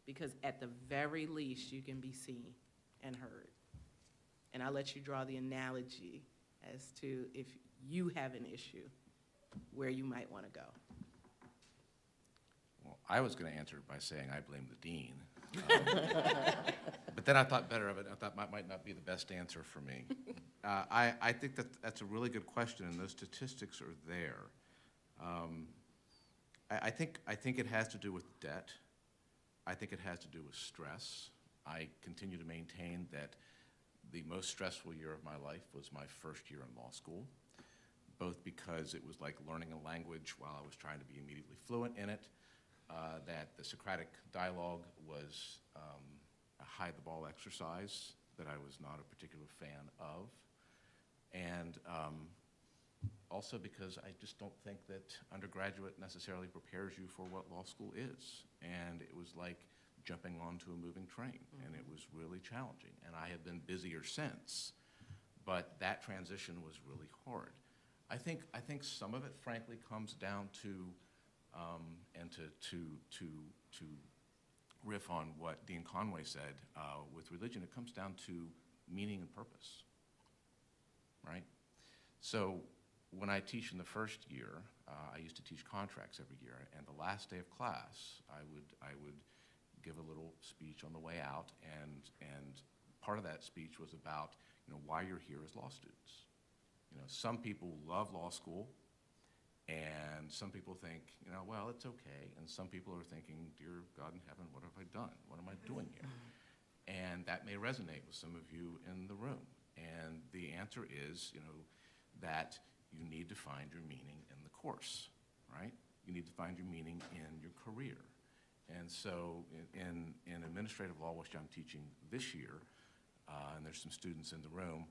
Because at the very least, you can be seen and heard. And I'll let you draw the analogy as to if you have an issue, where you might want to go. Well, I was going to answer it by saying I blame the dean. But then I thought better of it. I thought that might not be the best answer for me. I think that's a really good question, and those statistics are there. I think it has to do with debt. I think it has to do with stress. I continue to maintain that the most stressful year of my life was my first year in law school, both because it was like learning a language while I was trying to be immediately fluent in it, that the Socratic dialogue was a hide-the-ball exercise that I was not a particular fan of, and also because I just don't think that undergraduate necessarily prepares you for what law school is. And it was like jumping onto a moving train, and it was really challenging. And I have been busier since, but that transition was really hard. I think some of it, frankly, comes down to, and to riff on what Dean Conway said with religion, it comes down to meaning and purpose, right? So when I teach in the first year, I used to teach contracts every year, and the last day of class, I would give a little speech on the way out, and part of that speech was about, you know, why you're here as law students. You know, some people love law school, and some people think, you know, well, it's okay, and some people are thinking, dear God in heaven, what have I done? What am I doing here? And that may resonate with some of you in the room. And the answer is, you know, that you need to find your meaning in the course, right? You need to find your meaning in your career. And so in administrative law, which I'm teaching this year, and there's some students in the room,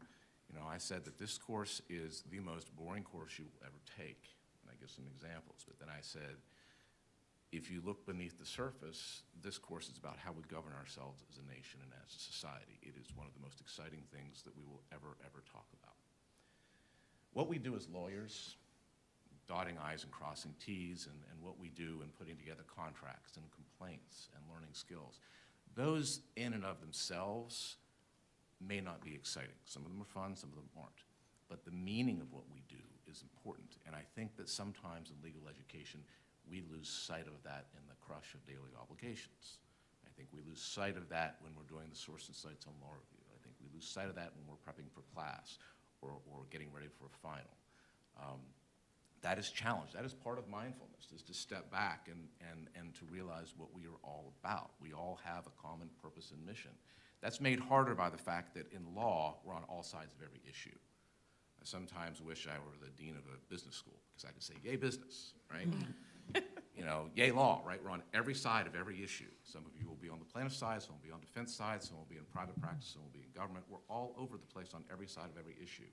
you know, I said that this course is the most boring course you will ever take. And I give some examples, but then I said, if you look beneath the surface, this course is about how we govern ourselves as a nation and as a society. It is one of the most exciting things that we will ever talk about. What we do as lawyers, dotting I's and crossing T's, and what we do in putting together contracts and complaints and learning skills, those in and of themselves may not be exciting. Some of them are fun, some of them aren't. But the meaning of what we do is important, and I think that sometimes in legal education, we lose sight of that in the crush of daily obligations. I think we lose sight of that when we're doing the source and cites on law review. I think we lose sight of that when we're prepping for class or getting ready for a final. That is challenged. That is part of mindfulness, is to step back and to realize what we are all about. We all have a common purpose and mission. That's made harder by the fact that in law, we're on all sides of every issue. I sometimes wish I were the dean of a business school, because I could say, yay business, right? You know, yay law, right? We're on every side of every issue. Some of you will be on the plaintiff side, some will be on defense side, some will be in private practice, some will be in government. We're all over the place on every side of every issue,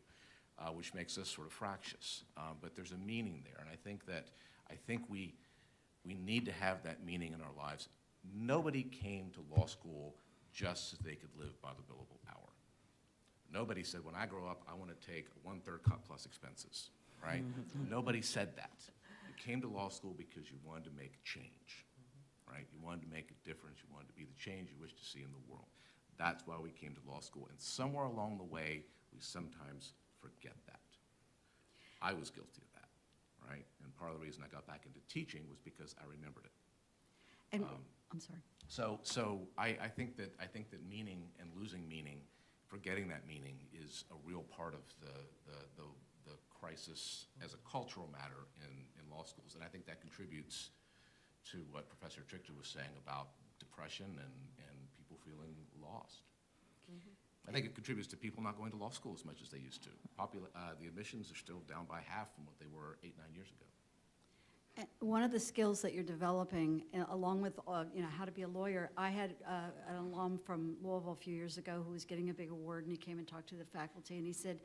which makes us sort of fractious. But there's a meaning there, and I think we need to have that meaning in our lives. Nobody came to law school just so they could live by the billable hour. Nobody said, when I grow up, I want to take a 1/3 cut plus expenses, right? Nobody said that. You came to law school because you wanted to make change, right? You wanted to make a difference. You wanted to be the change you wish to see in the world. That's why we came to law school. And somewhere along the way, we sometimes forget that. I was guilty of that, right? And part of the reason I got back into teaching was because I remembered it. And, I'm sorry. So I think that meaning and losing meaning, forgetting that meaning, is a real part of the crisis as a cultural matter in law schools. And I think that contributes to what Professor Trichter was saying about depression and people feeling lost. I think it contributes to people not going to law school as much as they used to. The admissions are still down by half from what they were 8-9 years ago. And one of the skills that you're developing, along with how to be a lawyer, I had an alum from Louisville a few years ago who was getting a big award, and he came and talked to the faculty, and he said,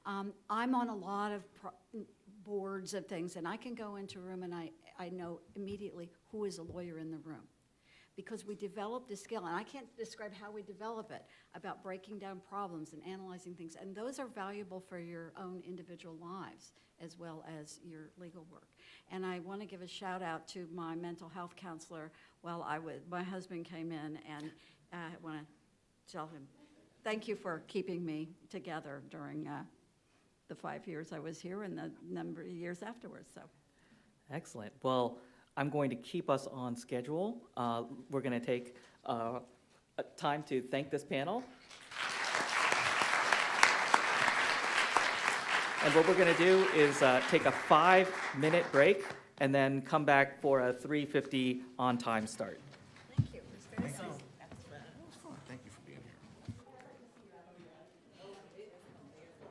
I'm on a lot of boards of things, and I can go into a room and I know immediately who is a lawyer in the room. Because we developed a skill, and I can't describe how we develop it, about breaking down problems and analyzing things. And those are valuable for your own individual lives as well as your legal work. And I want to give a shout out to my mental health counselor my husband came in, and I want to tell him, thank you for keeping me together during the 5 years I was here and the number of years afterwards, so. Excellent. Well, I'm going to keep us on schedule. We're going to take a time to thank this panel. And what we're going to do is take a 5-minute break and then come back for a 3:50 on-time start.